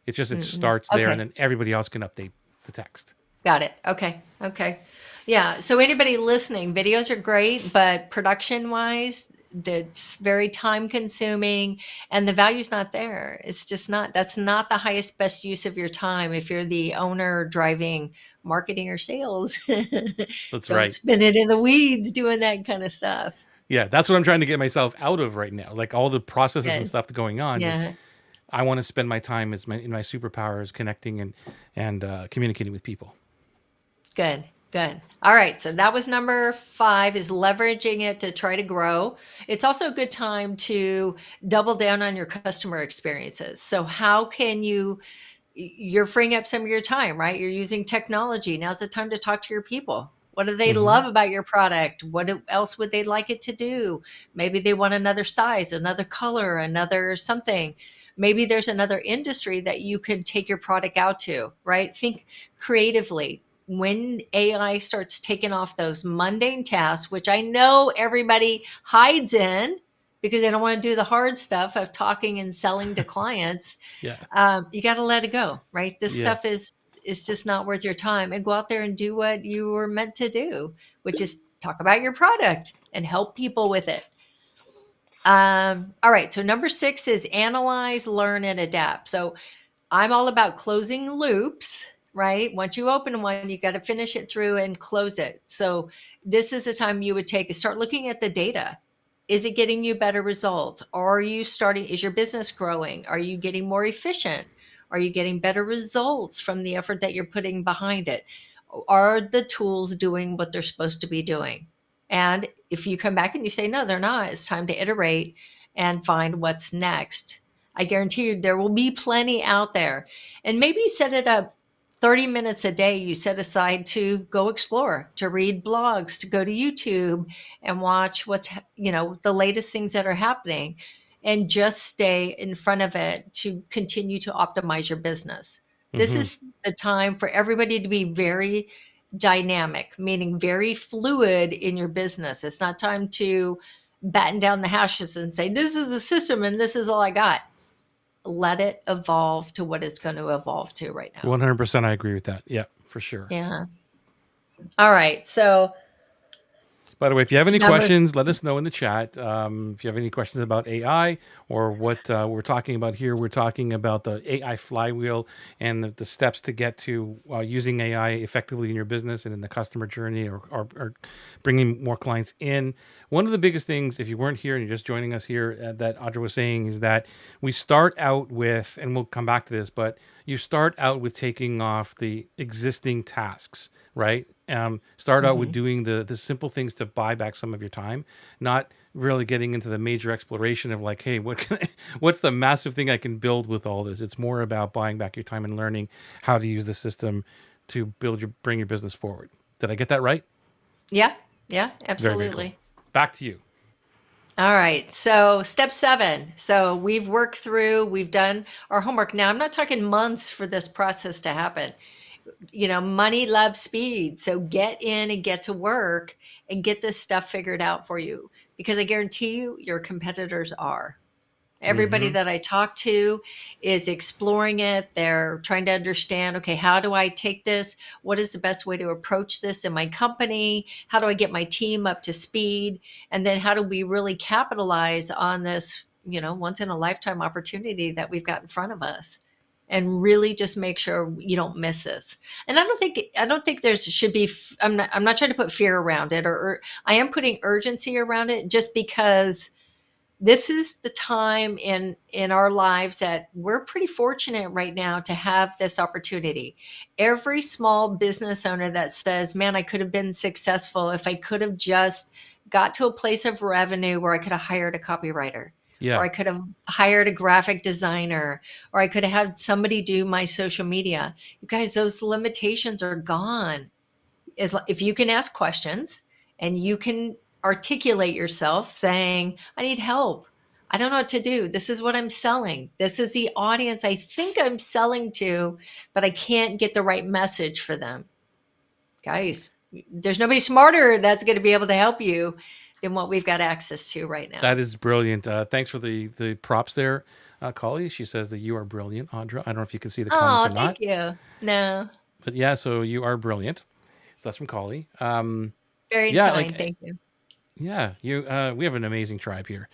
It Mm-mm. starts there, and Okay. then everybody else can update the text. Got it. Okay. Okay. Yeah. So anybody listening, videos are great, but production wise, that's very time consuming and the value's not there. It's just not, that's not the highest, best use of your time. If you're the owner driving marketing or sales, That's don't right. spin it in the weeds doing that kind of stuff. Yeah, that's what I'm trying to get myself out of right now. Like all the processes and Good. stuff going on. Just Yeah. I want to spend my time as in my superpowers connecting and communicating with people. Good, good. All right. So that was number 5 is leveraging it to try to grow. It's also a good time to double down on your customer experiences. So how can you're freeing up some of your time, right? You're using technology. Now's the time to talk to your people. What do they Mm-hmm. love about your product? What else would they like it to do? Maybe they want another size, another color, another something. Maybe there's another industry that you can take your product out to, right? Think creatively. When AI starts taking off those mundane tasks, which I know everybody hides in because they don't want to do the hard stuff of talking and selling to clients, Yeah. you got to let it go, right? This Yeah. stuff is just not worth your time, and go out there and do what you were meant to do, which is talk about your product and help people with it. All right. So number 6 is analyze, learn, and adapt. So I'm all about closing loops, right? Once you open one, you got to finish it through and close it. So this is the time you would take to start looking at the data. Is it getting you better results? Are you starting, is your business growing? Are you getting more efficient? Are you getting better results from the effort that you're putting behind it? Are the tools doing what they're supposed to be doing? And if you come back and you say, no, they're not, it's time to iterate and find what's next. I guarantee you there will be plenty out there. And maybe you set it up 30 minutes a day you set aside to go explore, to read blogs, to go to YouTube and watch what's, the latest things that are happening, and just stay in front of it to continue to optimize your business. This Mm-hmm. is the time for everybody to be very dynamic, meaning very fluid in your business. It's not time to batten down the hashes and say, this is the system and this is all I got. Let it evolve to what it's going to evolve to right now. 100%. I agree with that. Yeah, for sure. Yeah. All right. So By the way, if you have any number, questions, let us know in the chat. If you have any questions about AI or what we're talking about here, we're talking about the AI Flywheel and the steps to get to using AI effectively in your business and in the customer journey, or bringing more clients in. One of the biggest things, if you weren't here and you're just joining us here, that Audra was saying is that we start out with, and we'll come back to this, but you start out with taking off the existing tasks, right? Start out with mhm. doing the simple things to buy back some of your time, not really getting into the major exploration of like, hey, what's the massive thing I can build with all this? It's more about buying back your time and learning how to use the system to bring your business forward. Did I get that right? Yeah. Yeah, Very, very cool. absolutely. Back to you. All right. So, step 7. So, we've done our homework. Now, I'm not talking months for this process to happen. Money loves speed. So, get in and get to work and get this stuff figured out for you, because I guarantee you your competitors are. Everybody Mm-hmm. that I talk to is exploring it. They're trying to understand, okay, how do I take this? What is the best way to approach this in my company? How do I get my team up to speed? And then how do we really capitalize on this, once in a lifetime opportunity that we've got in front of us? And really just make sure you don't miss this. And I don't think there's should be I'm not trying to put fear around it, or I am putting urgency around it, just because this is the time in our lives that we're pretty fortunate right now to have this opportunity. Every small business owner that says, man, I could have been successful if I could have just got to a place of revenue where I could have hired a copywriter, or Yeah. I could have hired a graphic designer, or I could have had somebody do my social media. You guys, those limitations are gone. If you can ask questions and you can articulate yourself saying, I need help, I don't know what to do, this is what I'm selling, this is the audience I think I'm selling to, but I can't get the right message for them. Guys, there's nobody smarter that's going to be able to help you than what we've got access to right now. That is brilliant. Thanks for the props there, Collie. She says that you are brilliant, Audra. I don't know if you can see the comments Oh, or thank not, you. No, but yeah, so you are brilliant. So that's from Collie. very Yeah, kind, like thank you. yeah, you. We have an amazing tribe here.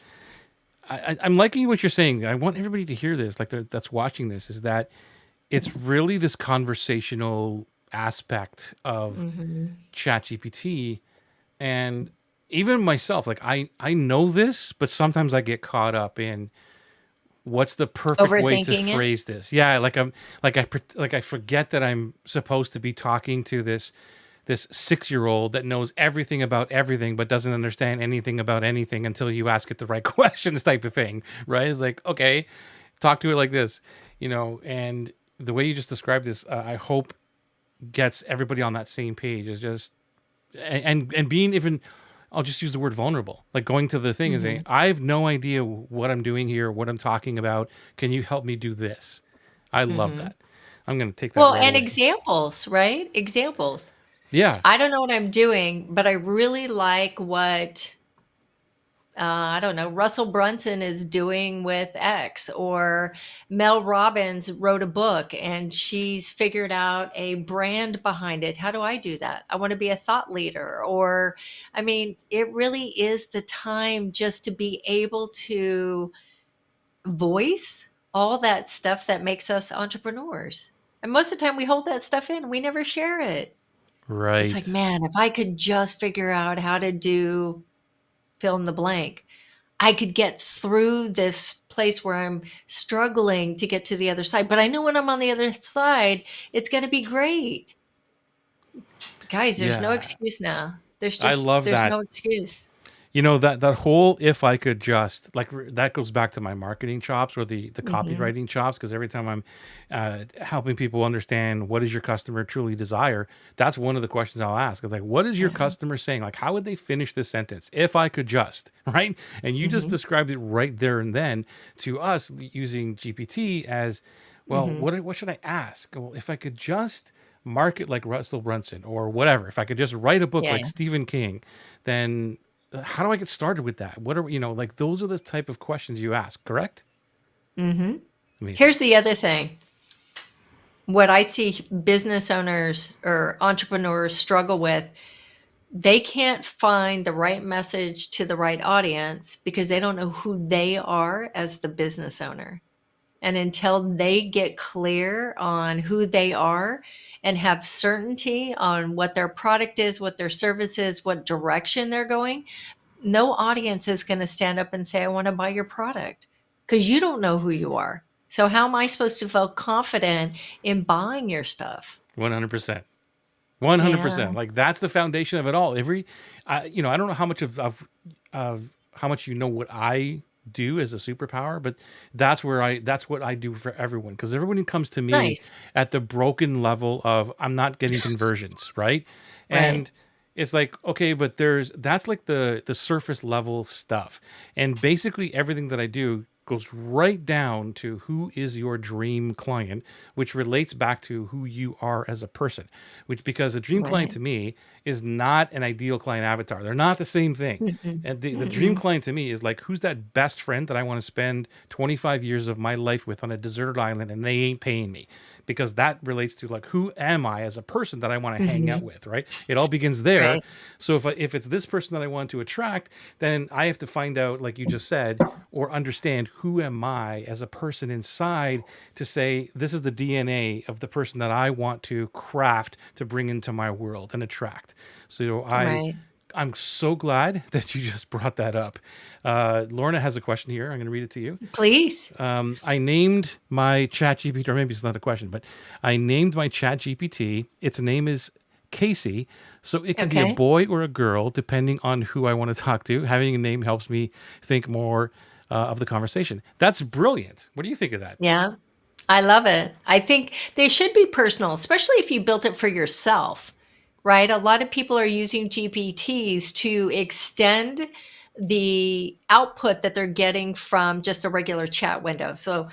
I'm liking what you're saying. I want everybody to hear this, like that's watching this, is that it's really this conversational aspect of Hmm. ChatGPT, and even myself, like I know this, but sometimes I get caught up in what's the perfect way to Overthinking it. phrase this. Yeah, like I forget that I'm supposed to be talking to this 6-year-old that knows everything about everything but doesn't understand anything about anything until you ask it the right questions, type of thing, right? It's like, okay, talk to it like this, and the way you just described this, I hope gets everybody on that same page. Is just and being even, I'll just use the word vulnerable, like going to the thing and saying, Hmm. I have no idea what I'm doing here, what I'm talking about. Can you help me do this? I love Hmm. that. I'm going to take that Well, right and away. examples, right? Examples. Yeah. I don't know what I'm doing, but I really like what I don't know, Russell Brunson is doing with X, or Mel Robbins wrote a book and she's figured out a brand behind it. How do I do that? I want to be a thought leader. Or, I mean, it really is the time just to be able to voice all that stuff that makes us entrepreneurs. And most of the time we hold that stuff in, we never share it. It's like, Right. man, if I could just figure out how to do fill in the blank, I could get through this place where I'm struggling to get to the other side. But I know when I'm on the other side, it's going to be great. Guys, there's no Yeah. excuse now. I love There's that. no excuse. You know, that whole, if I could just, like, that goes back to my marketing chops or the Hmm. copywriting chops, because every time I'm helping people understand what does your customer truly desire, that's one of the questions I'll ask. It's like, what is your Uh-huh. customer saying? Like, how would they finish this sentence? If I could just, right? And you just Hmm. described it right there and then to us using GPT as, well, Hmm. what should I ask? Well, if I could just market like Russell Brunson or whatever, if I could just write a book like Yeah. Stephen King, then how do I get started with that? What are, like those are the type of questions you ask, correct? Hmm. Amazing. Here's the other thing. What I see business owners or entrepreneurs struggle with, they can't find the right message to the right audience because they don't know who they are as the business owner. And until they get clear on who they are and have certainty on what their product is, what their service is, what direction they're going, no audience is going to stand up and say, I want to buy your product, because you don't know who you are. So, how am I supposed to feel confident in buying your stuff? 100%. 100%. Yeah, Like that's the foundation of it all. I don't know how much of how much what I do as a superpower, but that's what I do for everyone. Because everyone comes to me nice. at the broken level of I'm not getting conversions, right? Right. And it's like, okay, but that's like the surface level stuff. And basically everything that I do goes right down to who is your dream client, which relates back to who you are as a person. Which, because a dream client Right. to me is not an ideal client avatar. They're not the same thing. Mm-mm. And the dream Mm-mm. client to me is like, who's that best friend that I want to spend 25 years of my life with on a deserted island and they ain't paying me? Because that relates to like, who am I as a person that I want to hang out Mm-hmm. with, right? It all begins there. Right. So if it's this person that I want to attract, then I have to find out, like you just said, or understand who am I as a person inside to say, this is the DNA of the person that I want to craft to bring into my world and attract. So Right. I'm so glad that you just brought that up. Lorna has a question here. I'm going to read it to you. Please. I named my chat GPT, or maybe it's not a question, but I named my chat GPT. Its name is Casey. So it can be a Okay. boy or a girl, depending on who I want to talk to. Having a name helps me think more of the conversation. That's brilliant. What do you think of that? Yeah. I love it. I think they should be personal, especially if you built it for yourself, right? A lot of people are using GPTs to extend the output that they're getting from just a regular chat window. So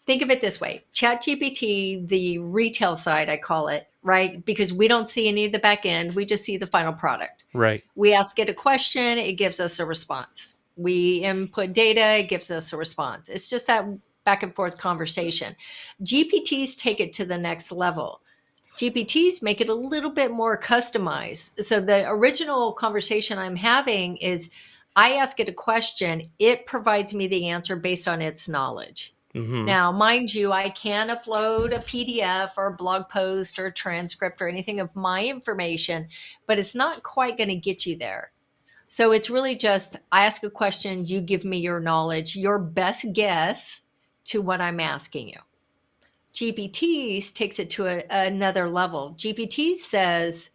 think of it this way: ChatGPT, the retail side, I call it, right? Because we don't see any of the back end, we just see the final product. Right. We ask it a question, it gives us a response. We input data, it gives us a response. It's just that back and forth conversation. GPTs take it to the next level. GPTs make it a little bit more customized. So the original conversation I'm having is, I ask it a question, it provides me the answer based on its knowledge. Mm-hmm. Now, mind you, I can upload a PDF or a blog post or a transcript or anything of my information, but it's not quite going to get you there. So it's really just, I ask a question, you give me your knowledge, your best guess to what I'm asking you. GPTs takes it to another level. GPT says,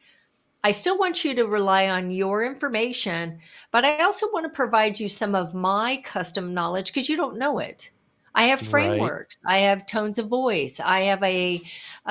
I still want you to rely on your information, but I also want to provide you some of my custom knowledge because you don't know it. I have Right. frameworks. I have tones of voice. I have a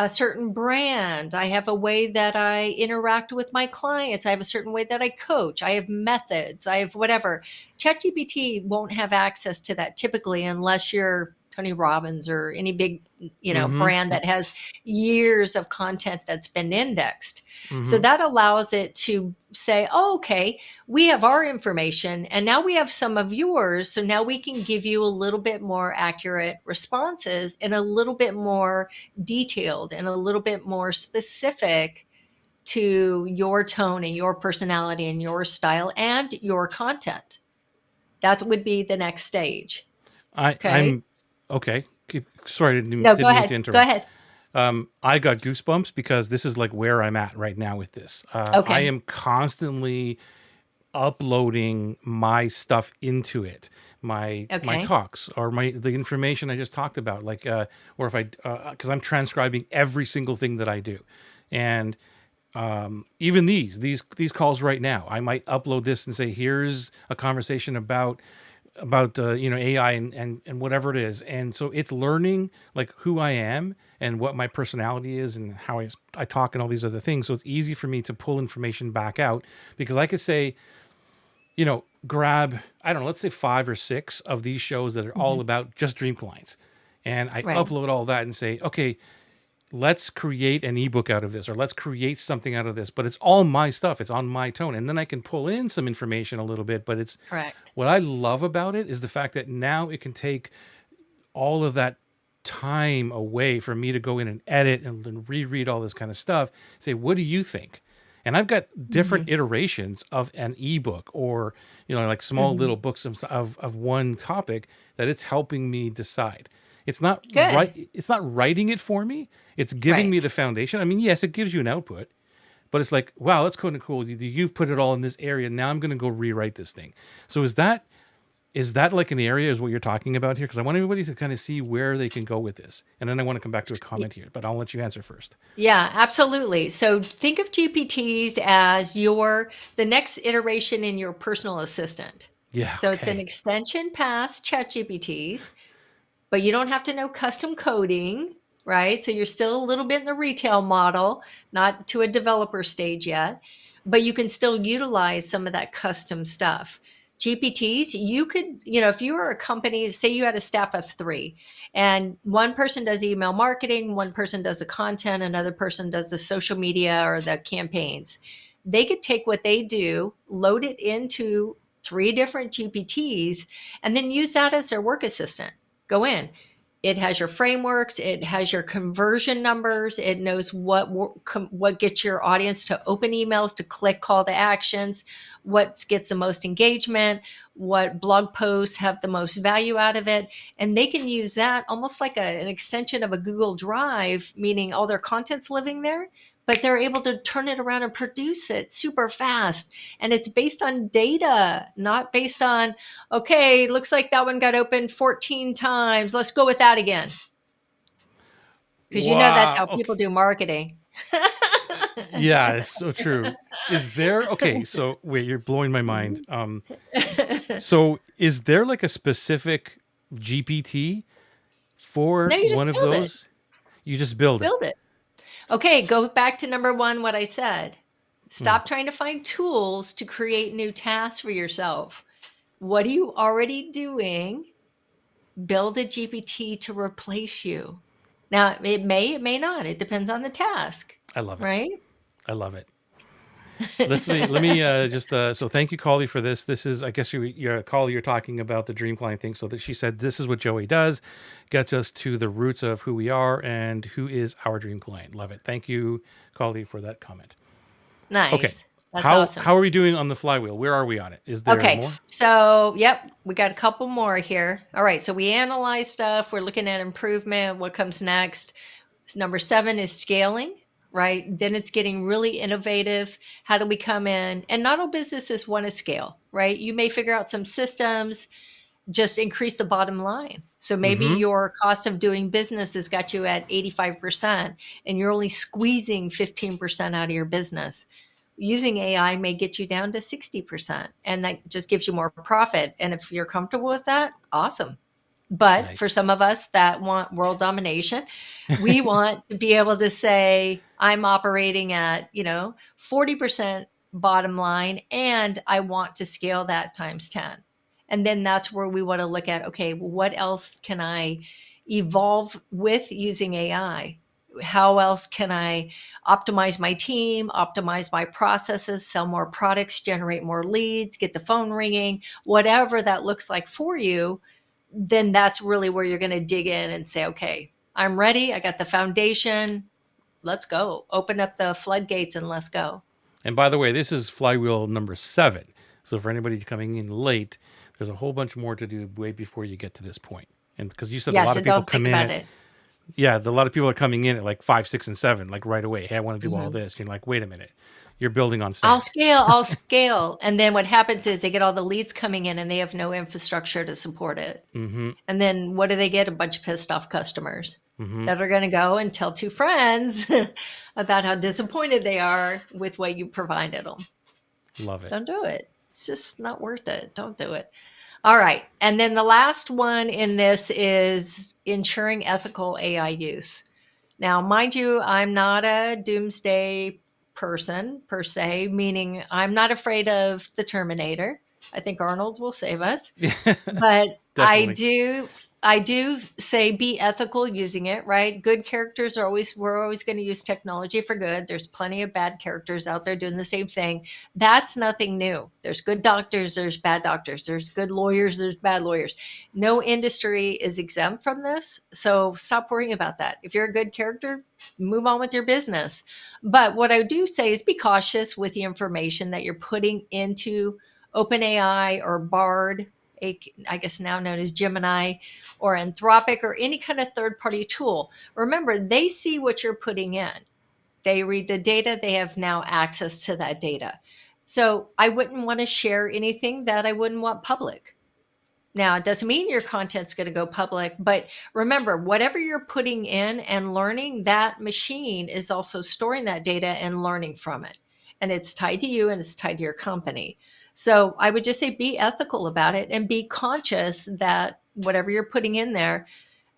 certain brand. I have a way that I interact with my clients. I have a certain way that I coach. I have methods. I have whatever. ChatGPT won't have access to that typically unless you're Tony Robbins or any big, Mm-hmm. brand that has years of content that's been indexed. So Mm-hmm. that allows it to say, oh, okay, we have our information and now we have some of yours. So now we can give you a little bit more accurate responses and a little bit more detailed and a little bit more specific to your tone and your personality and your style and your content. That would be the next stage. Okay. I'm okay. Sorry, No, go didn't mean to ahead. Go interrupt. ahead. I got goosebumps because this is like where I'm at right now with this. I Okay. am constantly uploading my stuff into it, my Okay. talks or the information I just talked about, like or if I because I'm transcribing every single thing that I do, and even these calls right now, I might upload this and say, here's a conversation about AI and whatever it is, and so it's learning like who I am and what my personality is and how I talk and all these other things. So it's easy for me to pull information back out because I could say, grab, I don't know, let's say 5 or 6 of these shows that are all Mhm. about just dream clients, and I Right. upload all that and say, okay, let's create an ebook out of this or let's create something out of this, but it's all my stuff, it's on my tone, and then I can pull in some information a little bit, but it's Correct. what I love about it is the fact that now it can take all of that time away for me to go in and edit and then reread all this kind of stuff, say, what do you think? And I've got different Mhm. iterations of an ebook or, like small Mhm. little books of one topic that it's helping me decide. It's not Good. right. It's not writing it for me. It's giving Right. me the foundation. I mean, yes, it gives you an output, but it's like, wow, that's kind of cool. You put it all in this area. Now I'm going to go rewrite this thing. So is that like an area is what you're talking about here? Because I want everybody to kind of see where they can go with this. And then I want to come back to a comment here, but I'll let you answer first. Yeah, absolutely. So think of GPTs as the next iteration in your personal assistant. Yeah. So it's an Okay. extension past ChatGPTs, but you don't have to know custom coding, right? So you're still a little bit in the retail model, not to a developer stage yet, but you can still utilize some of that custom stuff. GPTs, you could, if you were a company, say you had a staff of 3, and one person does email marketing, one person does the content, another person does the social media or the campaigns. They could take what they do, load it into 3 different GPTs, and then use that as their work assistant. Go in. It has your frameworks. It has your conversion numbers. It knows what gets your audience to open emails, to click call to actions, what gets the most engagement, what blog posts have the most value out of it. And they can use that almost like an extension of a Google Drive, meaning all their content's living there, but they're able to turn it around and produce it super fast. And it's based on data, not based on, okay, looks like that one got opened 14 times. Let's go with that again. Because that's Wow. how people Okay. do marketing. Yeah, it's so true. Is there okay? So wait, you're blowing my mind. So is there like a specific GPT No, for you just one of build it. those? You just build it. Build it. Okay, go back to number 1, what I said. Hmm. Stop trying to find tools to create new tasks for yourself. What are you already doing? Build a GPT to replace you. Now, it may not. It depends on the task, I love it. right? I love it. Let me just so thank you, Collie, for this. This is, I guess, you're Collie, you're talking about the dream client thing. So that she said this is what Joey does, gets us to the roots of who we are and who is our dream client. Love it. Thank you, Collie, for that comment. Okay, Nice. That's how awesome. are we doing on the flywheel? Where are we on it? Is there Okay. more? So, yep, we got a couple more here. All right. So we analyze stuff. We're looking at improvement. What comes next? Number 7 is scaling, right? Then it's getting really innovative. How do we come in? And not all businesses want to scale, right? You may figure out some systems, just increase the bottom line. So maybe Mm-hmm. your cost of doing business has got you at 85% and you're only squeezing 15% out of your business. Using AI may get you down to 60%, and that just gives you more profit. And if you're comfortable with that, awesome. But for Nice. some of us that want world domination, we want to be able to say, I'm operating at, 40% bottom line, and I want to scale that times 10. And then that's where we want to look at, okay, well, what else can I evolve with using AI? How else can I optimize my team, optimize my processes, sell more products, generate more leads, get the phone ringing, whatever that looks like for you? Then that's really where you're going to dig in and say, okay, I'm ready. I got the foundation. Let's go. Open up the floodgates and let's go. And by the way, this is Flywheel number 7. So for anybody coming in late, there's a whole bunch more to do way before you get to this point. And because you said a Yeah. lot So of people don't come think in about at, it. yeah, a lot of people are coming in at like 5, 6, and 7, like right away. Hey, I want to do all Mhm. this. You're like, wait a minute, you're building on sand. I'll scale. And then what happens is they get all the leads coming in and they have no infrastructure to support it. Mm-hmm. And then what do they get? A bunch of pissed off customers Mm-hmm. that are going to go and tell 2 friends about how disappointed they are with what you provided them. Love it. Don't do it. It's just not worth it. Don't do it. All right. And then the last one in this is ensuring ethical AI use. Now, mind you, I'm not a doomsday person per se, meaning I'm not afraid of the Terminator. I think Arnold will save us. But Definitely. I do say be ethical using it, right? Good characters are always, we're always going to use technology for good. There's plenty of bad characters out there doing the same thing. That's nothing new. There's good doctors, there's bad doctors, there's good lawyers, there's bad lawyers. No industry is exempt from this. So stop worrying about that. If you're a good character, move on with your business. But what I do say is be cautious with the information that you're putting into OpenAI or Bard, I guess now known as Gemini, or Anthropic, or any kind of third party tool. Remember, they see what you're putting in. They read the data, they have now access to that data. So I wouldn't want to share anything that I wouldn't want public. Now, it doesn't mean your content's going to go public, but remember, whatever you're putting in and learning, that machine is also storing that data and learning from it. And it's tied to you and it's tied to your company. So I would just say be ethical about it and be conscious that whatever you're putting in there,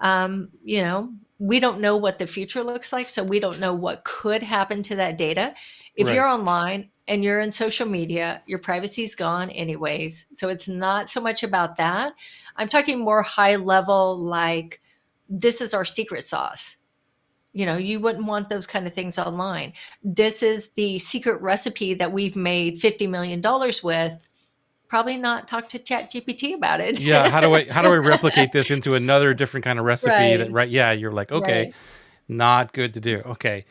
we don't know what the future looks like. So we don't know what could happen to that data. If Right. you're online and you're in social media, your privacy's gone anyways. So it's not so much about that. I'm talking more high level, like this is our secret sauce. You wouldn't want those kind of things online. This is the secret recipe that we've made $50 million with. Probably not talk to Chat GPT about it. Yeah. How do I replicate this into another different kind of recipe that, Right, right? Yeah. You're like, okay, right. not good to do. Okay.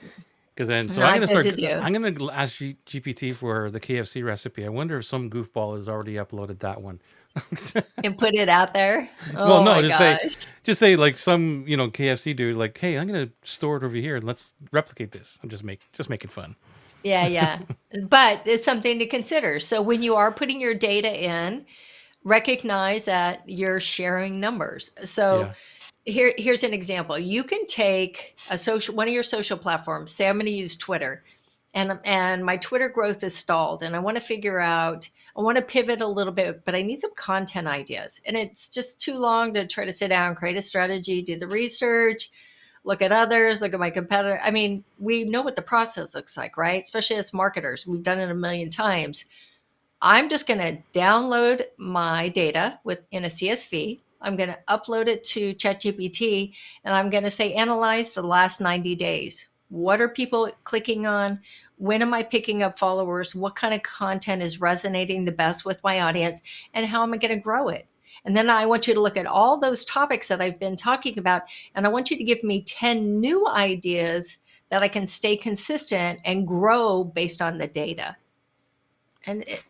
Because then, so Not good to do. I'm going to ask GPT for the KFC recipe. I wonder if some goofball has already uploaded that one. And put it out there. Well, Oh no, my gosh. just say like some, KFC dude, like, hey, I'm going to store it over here and let's replicate this. I'm just making fun. Yeah, yeah. But it's something to consider. So when you are putting your data in, recognize that you're sharing numbers. So Yeah. here's an example. You can take one of your social platforms. Say I'm going to use Twitter, and my Twitter growth is stalled, and I want to pivot a little bit, but I need some content ideas, and it's just too long to try to sit down, create a strategy, do the research, look at others, look at my competitor. I mean, we know what the process looks like, right? Especially as marketers, we've done it a million times. I'm just going to download my data in a CSV. I'm going to upload it to ChatGPT, and I'm going to say, analyze the last 90 days. What are people clicking on? When am I picking up followers? What kind of content is resonating the best with my audience? And how am I going to grow it? And then I want you to look at all those topics that I've been talking about, and I want you to give me 10 new ideas that I can stay consistent and grow based on the data.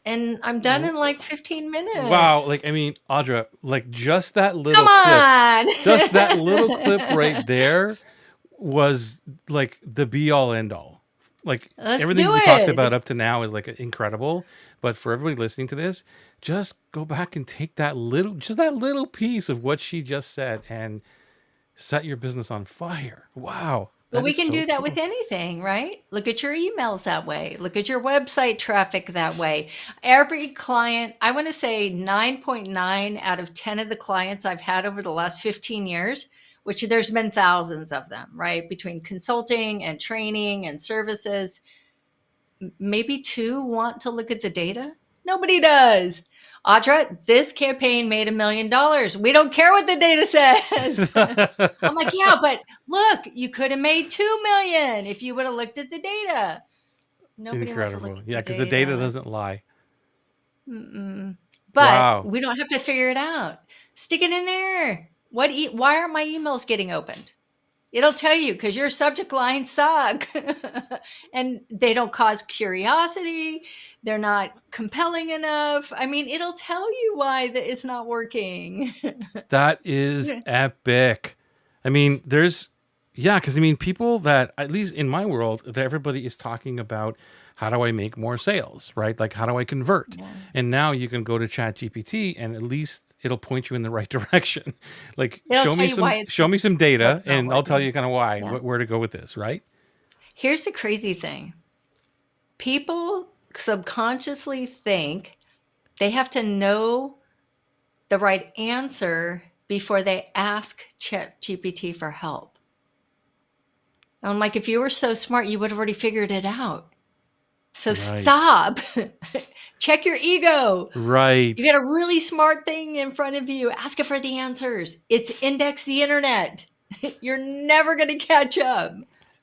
And I'm done in like 15 Wow. minutes. Like, I mean, Audra, like just that Come little clip, on. just that little clip right there was like the be all end all. Like Let's everything do we talked about it. up to now is like incredible. But for everybody listening to this, just go back and take that little piece of what she just said and set your business on fire. Wow. Well, That we is can so do that with cool. anything, right? Look at your emails that way. Look at your website traffic that way. Every client, I want to say 9.9 out of 10 of the clients I've had over the last 15 years, which there's been thousands of them, right? Between consulting and training and services, maybe two want to look at the data. Nobody does. Audra, this campaign made $1 million. We don't care what the data says. I'm like, yeah, but look, you could have made 2 million if you would have looked at the data. Nobody wants to look Incredible. at Yeah, the because the data data. doesn't lie. Mm-mm. But Wow. we don't have to figure it out. Stick it in there. Why aren't my emails getting opened? It'll tell you because your subject lines suck and they don't cause curiosity. They're not compelling enough. I mean, it'll tell you why it's not working. That is epic. I mean, yeah, because I mean, people that, at least in my world, that everybody is talking about how do I make more sales, right? Like, how do I convert? Yeah. And now you can go to Chat GPT and at least it'll point you in the right direction. Like, It'll tell you why show me some data that's not and I'll tell working. you kind of why, Yeah. where to go with this, right? Here's the crazy thing. People subconsciously think they have to know the right answer before they ask ChatGPT for help. And I'm like, if you were so smart, you would have already figured it out. So Right. stop. Check your ego. You Right. got a really smart thing in front of you. Ask it for the answers. It's index the internet. You're never going to catch up.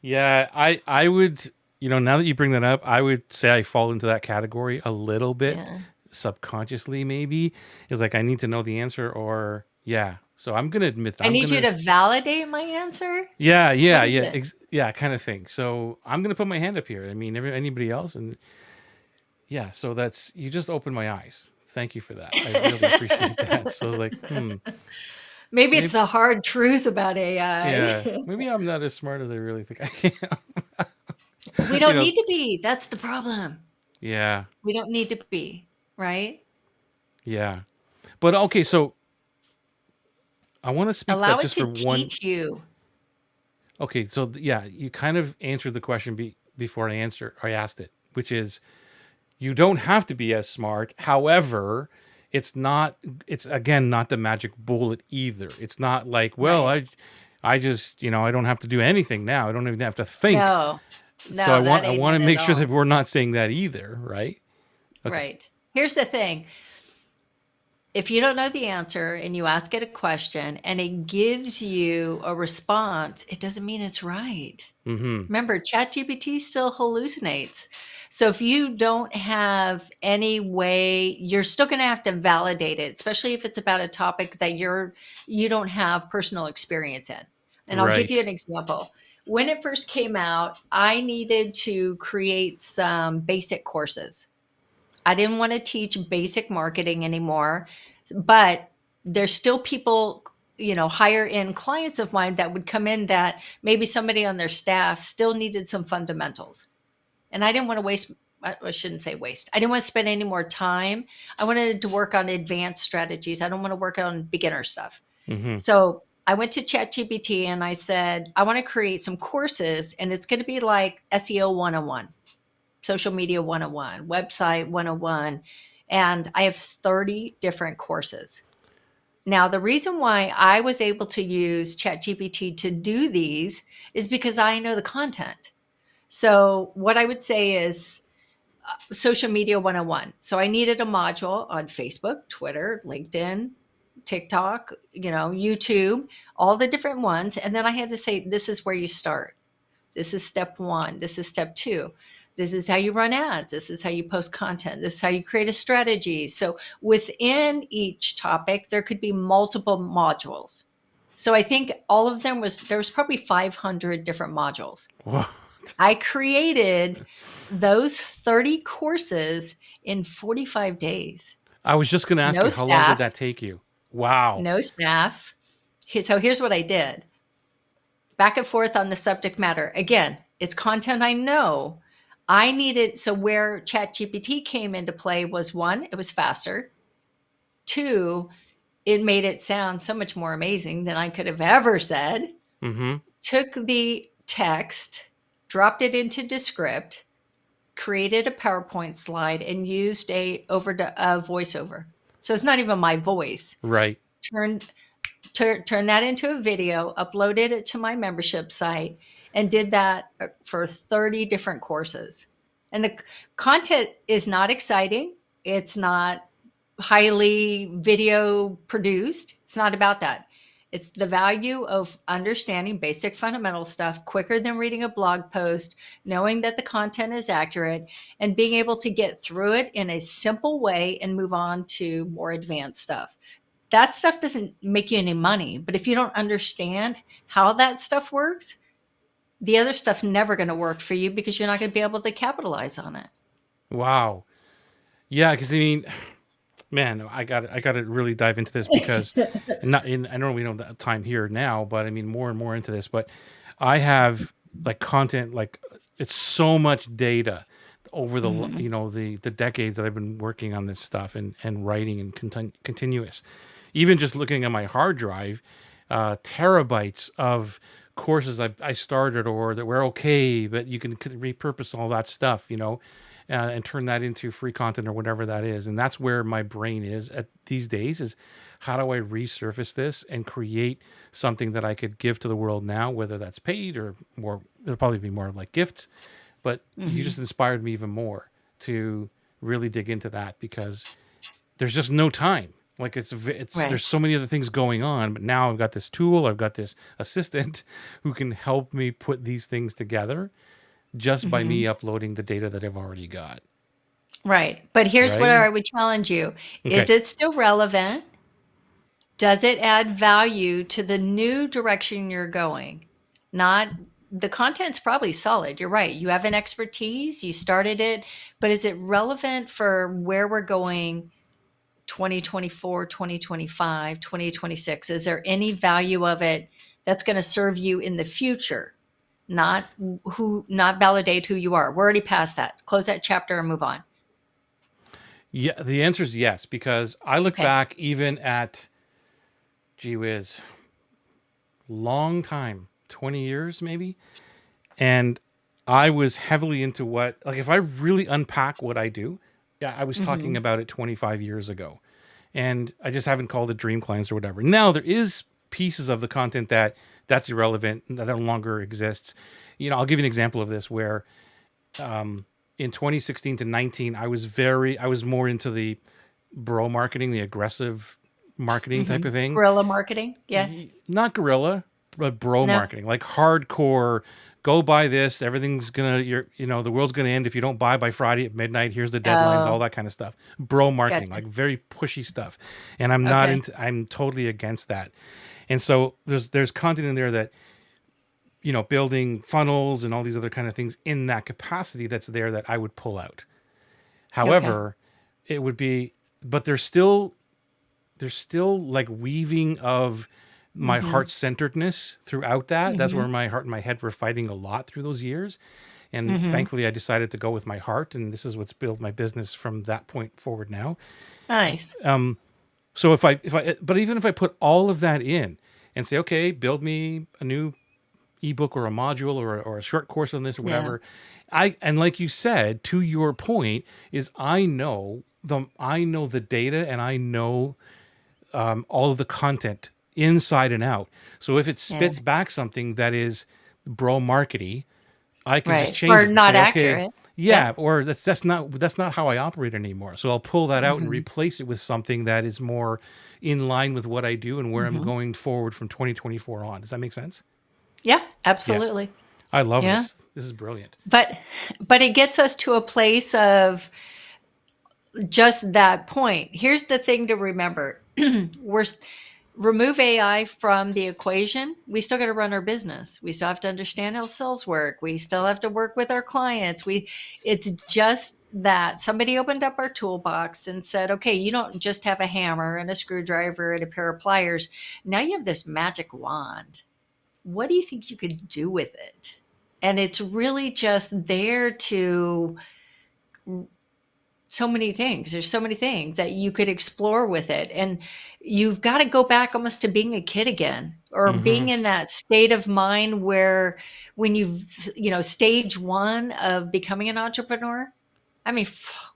Yeah, I would, now that you bring that up, I would say I fall into that category a little bit Yeah. subconsciously, maybe. It's like I need to know the answer, or yeah. So I'm gonna admit that I I'm need you gonna, to validate my answer. yeah, What yeah, is yeah, it? yeah, kind of thing. So I'm gonna put my hand up here. I mean, anybody else, and yeah. So that's, you just opened my eyes. Thank you for that. I really appreciate that. So I was like, Maybe it's maybe, the hard truth about AI. yeah, maybe I'm not as smart as I really think I We am. don't need to be. That's the problem. Yeah, We don't need to be, right? yeah. But okay, so I want to speak to that Allow it just for to one. teach you. Okay, so yeah, you kind of answered the question before I asked it, which is you don't have to be as smart. However, it's not. It's again not the magic bullet either. It's not like, well, Right. I just, I don't have to do anything now. I don't even have to think. No, So I no, that want I ain't want to it at make sure that all. we're not saying that either, right? Okay. Right. Here's the thing. If you don't know the answer and you ask it a question and it gives you a response, it doesn't mean it's right. Mm-hmm. Remember, ChatGPT still hallucinates. So if you don't have any way, you're still going to have to validate it, especially if it's about a topic that you don't have personal experience in. And I'll give you Right. an example. When it first came out, I needed to create some basic courses. I didn't want to teach basic marketing anymore, but there's still people, higher end clients of mine that would come in that maybe somebody on their staff still needed some fundamentals. And I didn't want to waste, I shouldn't say waste. I didn't want to spend any more time. I wanted to work on advanced strategies. I don't want to work on beginner stuff. Mm-hmm. So I went to ChatGPT and I said, I want to create some courses and it's going to be like SEO 101, social media 101, website 101, and I have 30 different courses. Now, the reason why I was able to use ChatGPT to do these is because I know the content. So, what I would say is social media 101. So, I needed a module on Facebook, Twitter, LinkedIn, TikTok, YouTube, all the different ones. And then I had to say, this is where you start. This is step one. This is step two. This is how you run ads. This is how you post content. This is how you create a strategy. So within each topic, there could be multiple modules. So I think all of them there was probably 500 different modules. Wow. I created those 30 courses in 45 days. I was just going to ask No you, how long did staff, that take you? Wow. no staff. So here's what I did. Back and forth on the subject matter. Again, it's content I know. I needed, so where ChatGPT came into play was one, it was faster. Two, it made it sound so much more amazing than I could have ever said. Mm-hmm. Took the text, dropped it into Descript, created a PowerPoint slide, and used a voiceover. So it's not even my voice. Right. Turned turn that into a video, uploaded it to my membership site, and did that for 30 different courses. And the content is not exciting. It's not highly video produced. It's not about that. It's the value of understanding basic fundamental stuff quicker than reading a blog post, knowing that the content is accurate, and being able to get through it in a simple way and move on to more advanced stuff. That stuff doesn't make you any money, but if you don't understand how that stuff works, the other stuff's never going to work for you because you're not going to be able to capitalize on it. Wow. Yeah, because I mean, man, I got to really dive into this because I know we don't have time here now, but I mean more and more into this. But I have like content, like it's so much data over the the decades that I've been working on this stuff and writing and continuous. Even just looking at my hard drive, terabytes of courses I started or that were okay, but you can repurpose all that stuff, and turn that into free content or whatever that is. And that's where my brain is at these days is how do I resurface this and create something that I could give to the world now, whether that's paid or more, it'll probably be more like gifts, but you just inspired me even more to really dig into that because there's just no time. Like it's Right. there's so many other things going on, but now I've got this tool, I've got this assistant who can help me put these things together just by me uploading the data that I've already got. Right. But here's what Right? I would challenge you. Okay. Is it still relevant? Does it add value to the new direction you're going? Not the content's probably solid. You're right. You have an expertise, you started it, but is it relevant for where we're going 2024, 2025, 2026? Is there any value of it that's going to serve you in the future? Not validate who you are. We're already past that. Close that chapter and move on. Yeah, the answer is yes, because I look Okay. back even at, gee whiz, long time, 20 years maybe. And I was heavily into like if I really unpack what I do, yeah, I was talking about it 25 years ago. And I just haven't called it dream clients or whatever. Now there is pieces of the content that's irrelevant, that no longer exists. I'll give you an example of this where in 2016 to 19, I was more into the bro marketing, the aggressive marketing type of thing. Guerrilla marketing. Yeah. Not guerrilla, but bro No. marketing, like hardcore. Go buy this. Everything's the world's gonna end if you don't buy by Friday at midnight. Here's the deadlines, all that kind of stuff. Bro marketing, Gotcha. like very pushy stuff. And I'm not Okay. I'm totally against that. And so there's content in there that, building funnels and all these other kind of things in that capacity that's there that I would pull out. However, it would be, but there's still like weaving of my heart-centeredness throughout that. That's where my heart and my head were fighting a lot through those years. And thankfully I decided to go with my heart. And this is what's built my business from that point forward now. Nice. So but even if I put all of that in and say, okay, build me a new ebook or a module or a short course on this or whatever. And like you said, to your point is I know the data and I know all of the content inside and out. So if it spits back something that is bro markety, I can just change or it and not say, accurate. okay, yeah, or that's not how I operate anymore. So I'll pull that out and replace it with something that is more in line with what I do and where I'm going forward from 2024 on. Does that make sense? Yeah, absolutely. I love Yeah. this. This is brilliant. But it gets us to a place of just that point. Here's the thing to remember. Remove AI from the equation, we still got to run our business. We still have to understand how sales work. We still have to work with our clients. It's just that somebody opened up our toolbox and said, okay, you don't just have a hammer and a screwdriver and a pair of pliers. Now you have this magic wand. What do you think you could do with it? And it's really just there to so many things. There's so many things that you could explore with it. And you've got to go back almost to being a kid again, or Mm-hmm. being in that state of mind where when stage one of becoming an entrepreneur, I mean,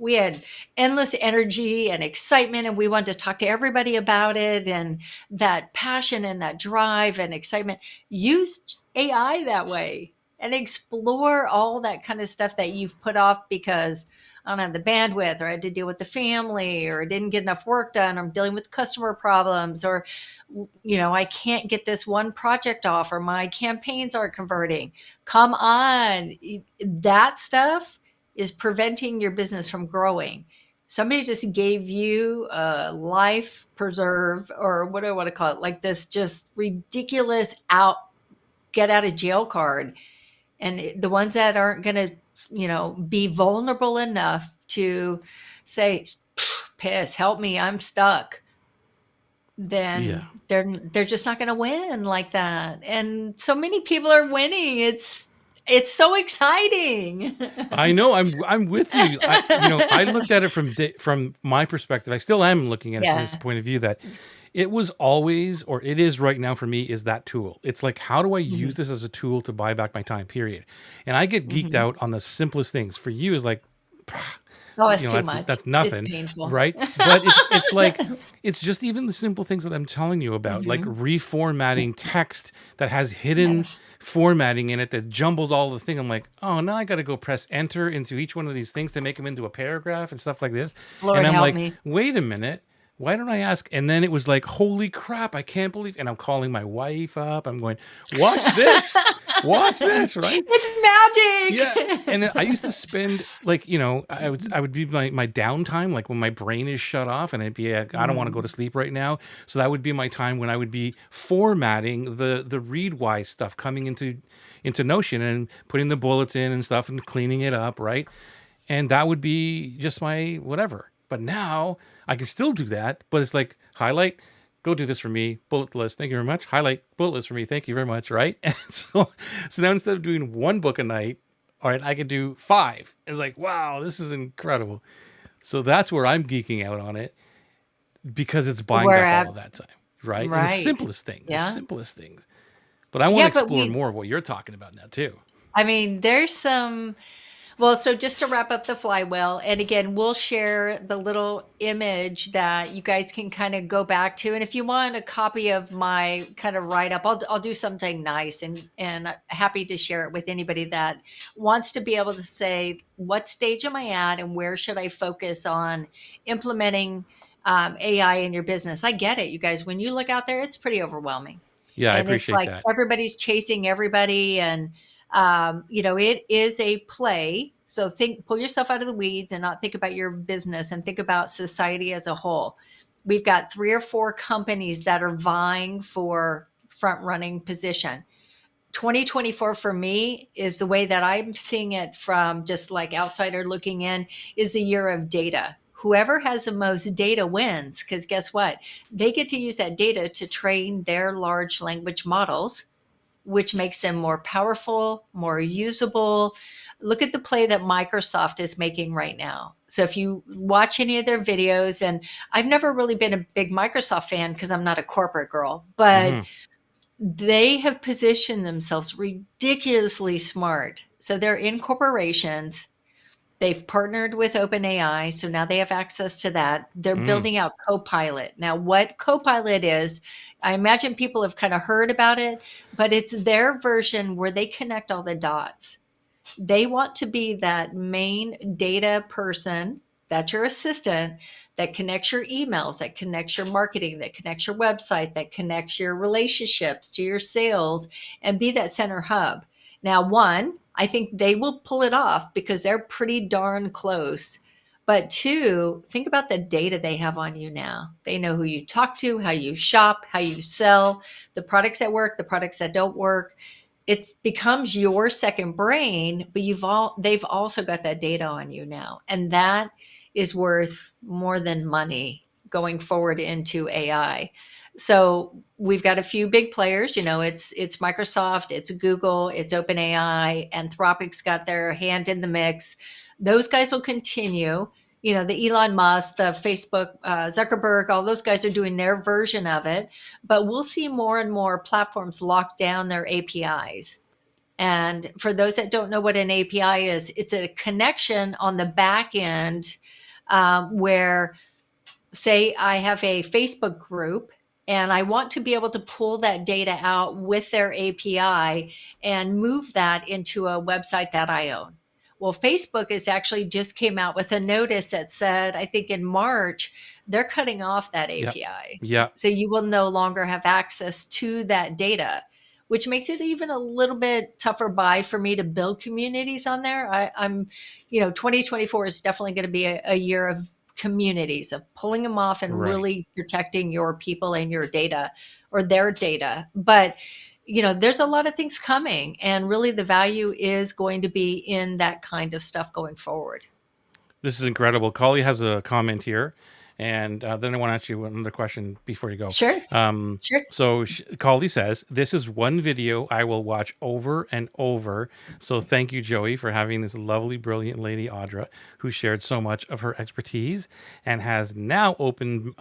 we had endless energy and excitement, and we wanted to talk to everybody about it. And that passion and that drive and excitement, use AI that way and explore all that kind of stuff that you've put off because I don't have the bandwidth, or I had to deal with the family, or I didn't get enough work done, or I'm dealing with customer problems, or, I can't get this one project off, or my campaigns aren't converting. Come on. That stuff is preventing your business from growing. Somebody just gave you a life preserve, or what do I want to call it? Like this just ridiculous get out of jail card. And the ones that aren't going to, be vulnerable enough to say, piss, help me, I'm stuck, Yeah. then they're just not going to win like that. And so many people are winning. It's so exciting. I know. I'm with you. I looked at it from my perspective. I still am looking at it from this Yeah. point of view that it was always, or it is right now for me, is that tool. It's like, how do I use Mhm. this as a tool to buy back my time? Period. And I get geeked Mhm. out on the simplest things. For you, is like, Oh, it's too that's much. It's nothing, painful. right? But it's like, it's just even the simple things that I'm telling you about, like Mhm. reformatting text that has Yeah. hidden formatting in it that jumbles all the thing. I'm like, oh, now I got to go press enter into each one of these things to make them into a paragraph and stuff like this. And Lord I'm help like, me. wait a minute. Why don't I ask? And then it was like, holy crap, I can't believe. And I'm calling my wife up. I'm going, watch this, right? It's Yeah. And I used to magic. spend, like, I would be my downtime, like when my brain is shut off and I'd be like, I don't want to go to Mm. sleep right now. So that would be my time when I would be formatting the Readwise stuff coming into Notion and putting the bullets in and stuff and cleaning it up, right? And that would be just my whatever. But now I can still do that, but it's like highlight, go do this for me, bullet list, thank you very much. Highlight, bullet list for me, thank you very much, right? And so now instead of doing one book a night, all right, I could do five. It's like, wow, this is incredible. So that's where I'm geeking out on it because it's buying We're back all of at that time, right? And right. the Yeah. simplest things. But I want to Yeah, but explore more of what you're talking about now too. I mean, there's some. Well, so just to wrap up the flywheel, and again, we'll share the little image that you guys can kind of go back to. And if you want a copy of my kind of write up, I'll do something nice, and happy to share it with anybody that wants to be able to say, what stage am I at and where should I focus on implementing AI in your business? I get it, you guys. When you look out there, it's pretty overwhelming. Yeah, I And it's appreciate like that. everybody's chasing everybody, and it is a play. So pull yourself out of the weeds and not think about your business and think about society as a whole. We've got 3 or 4 companies that are vying for front running position. 2024 for me is the way that I'm seeing it, from just like outsider looking in, is a year of data. Whoever has the most data wins, because guess what? They get to use that data to train their large language models, which makes them more powerful, more usable. Look at the play that Microsoft is making right now. So if you watch any of their videos, and I've never really been a big Microsoft fan because I'm not a corporate girl, but Hmm. they have positioned themselves ridiculously smart. So they're in corporations. They've partnered with OpenAI, so now they have access to that. They're Mm. building out Copilot. Now, what Copilot is, I imagine people have kind of heard about it, but it's their version where they connect all the dots. They want to be that main data person, that's your assistant, that connects your emails, that connects your marketing, that connects your website, that connects your relationships to your sales, and be that center hub. Now, one, I think they will pull it off because they're pretty darn close. But two, think about the data they have on you now. They know who you talk to, how you shop, how you sell, the products that work, the products that don't work. It becomes your second brain, but they've also got that data on you now, and that is worth more than money going forward into AI. So we've got a few big players. It's Microsoft, it's Google, it's OpenAI, Anthropic's got their hand in the mix. Those guys will continue. the Elon Musk, the Facebook, Zuckerberg, all those guys are doing their version of it. But we'll see more and more platforms lock down their APIs. And for those that don't know what an API is, it's a connection on the back end where, say, I have a Facebook group and I want to be able to pull that data out with their API and move that into a website that I own. Well, Facebook is actually just came out with a notice that said, I think in March, they're cutting off that Yep. API. Yeah. So you will no longer have access to that data, which makes it even a little bit tougher buy for me to build communities on there. I'm 2024 is definitely going to be a year of communities, of pulling them off and Right. really protecting your people and your data or their data. But there's a lot of things coming, and really the value is going to be in that kind of stuff going forward. This is incredible. Collie has a comment here, and then I want to ask you another question before you go. Sure. Sure. So Collie says, "This is one video I will watch over and over." So thank you, Joey, for having this lovely, brilliant lady, Audra, who shared so much of her expertise and has now opened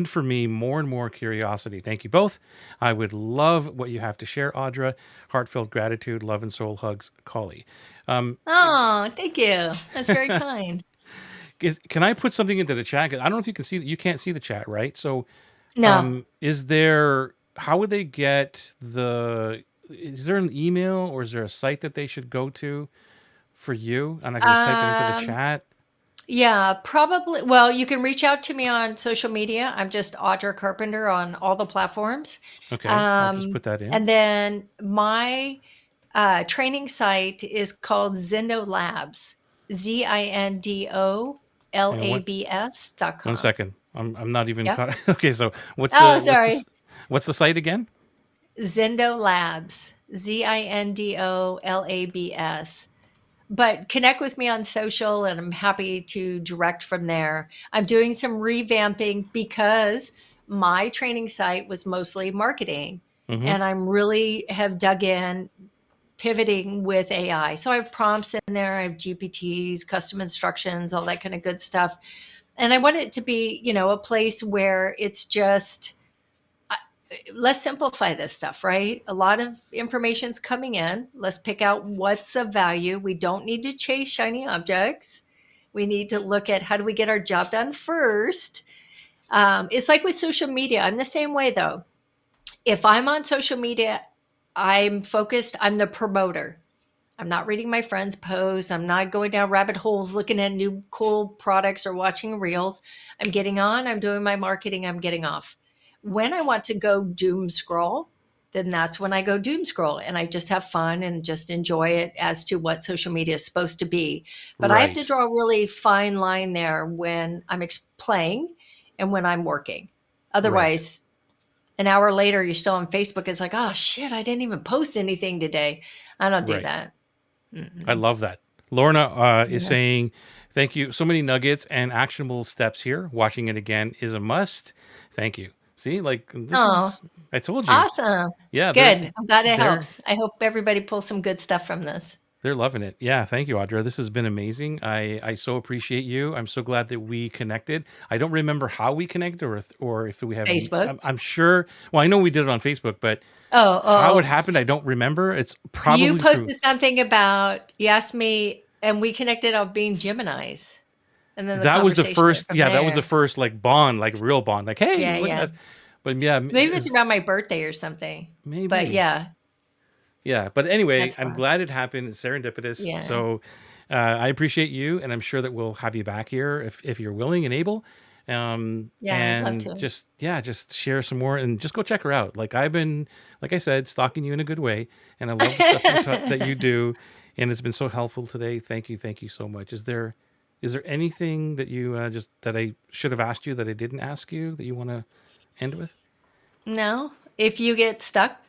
for me more and more curiosity. Thank you both. I would love what you have to share, Audra. Heartfelt gratitude, love and soul hugs, Collie. Oh, thank you. That's very kind. Can I put something into the chat? I don't know if you can see that. You can't see the chat, right? So, No. how would they get is there an email or is there a site that they should go to for you? And I can just type it into the chat. Yeah, probably. Well, you can reach out to me on social media. I'm just Audra Carpenter on all the platforms. Okay. I'll just put that in. And then my training site is called Zindo Labs, ZINDOLABS.com. 1 second. I'm not even Yep. caught. Okay. So Sorry. what's the site again? Zindo Labs, ZINDOLABS. But connect with me on social and I'm happy to direct from there. I'm doing some revamping because my training site was mostly marketing, and I'm really have dug in pivoting with AI. So I have prompts in there, I have GPTs, custom instructions, all that kind of good stuff. And I want it to be, a place where it's just, let's simplify this stuff, right? A lot of information's coming in. Let's pick out what's of value. We don't need to chase shiny objects. We need to look at how do we get our job done first. It's like with social media. I'm the same way though. If I'm on social media, I'm focused. I'm the promoter. I'm not reading my friends' posts. I'm not going down rabbit holes looking at new cool products or watching reels. I'm getting on. I'm doing my marketing. I'm getting off. When I want to go doom scroll, then that's when I go doom scroll and I just have fun and just enjoy it as to what social media is supposed to be. But I have to draw a really fine line there when I'm playing and when I'm working. Otherwise, an hour later, you're still on Facebook. It's like, oh shit, I didn't even post anything today. I don't do that. I love that. Lorna is saying, thank you. So many nuggets and actionable steps here. Watching it again is a must. Thank you. See, like this is, I told you. Awesome. Yeah. Good. I'm glad it helps. I hope everybody pulls some good stuff from this. They're loving it. Yeah. Thank you, Audra. This has been amazing. I so appreciate you. I'm so glad that we connected. I don't remember how we connected or if we have Facebook. I'm sure. Well, I know we did it on Facebook, but how it happened, I don't remember. It's probably you posted something about, you asked me and we connected on being Geminis. And then that was the first, that was the first like bond, like real bond. Like, hey, look at that. But yeah, maybe it was around my birthday or something. Maybe. But yeah. Yeah. But anyway, I'm glad it happened. It's serendipitous. Yeah. So I appreciate you, and I'm sure that we'll have you back here if you're willing and able. I'd love to. Just share some more and just go check her out. Like I've been, like I said, stalking you in a good way, and I love the stuff that you do, and it's been so helpful today. Thank you so much. Is there anything that you that I should have asked you that I didn't ask you that you want to end with? No. If you get stuck,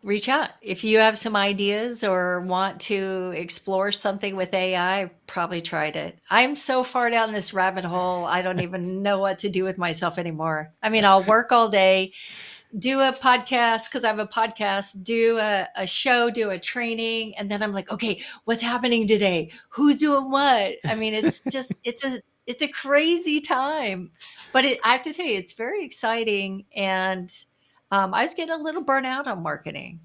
reach out. If you have some ideas or want to explore something with AI, I've probably tried it. I'm so far down this rabbit hole, I don't even know what to do with myself anymore. I mean, I'll work all day, do a podcast because I have a podcast, do a show, do a training, and then I'm like, okay, what's happening today? Who's doing what? I mean, it's just, it's It's a crazy time, but I have to tell you, it's very exciting. And I was getting a little burnout on marketing.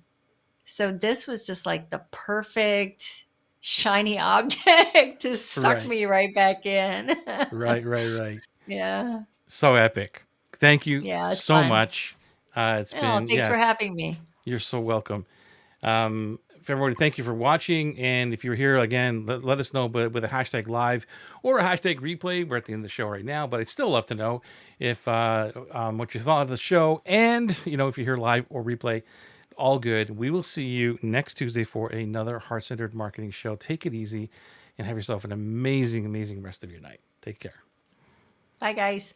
So this was just like the perfect shiny object to suck Right. me right back in. Right. Yeah. So epic. Thank you Yeah, it's so fun. much. It's Oh, been, thanks yeah, for having me. you're so welcome. For everybody, thank you for watching. And if you're here again, let us know, but with a hashtag live or a hashtag replay. We're at the end of the show right now, but I'd still love to know if what you thought of the show. And, you know, if you're here live or replay, all good. We will see you next Tuesday for another heart-centered marketing show. Take it easy and have yourself an amazing, amazing rest of your night. Take care. Bye, guys.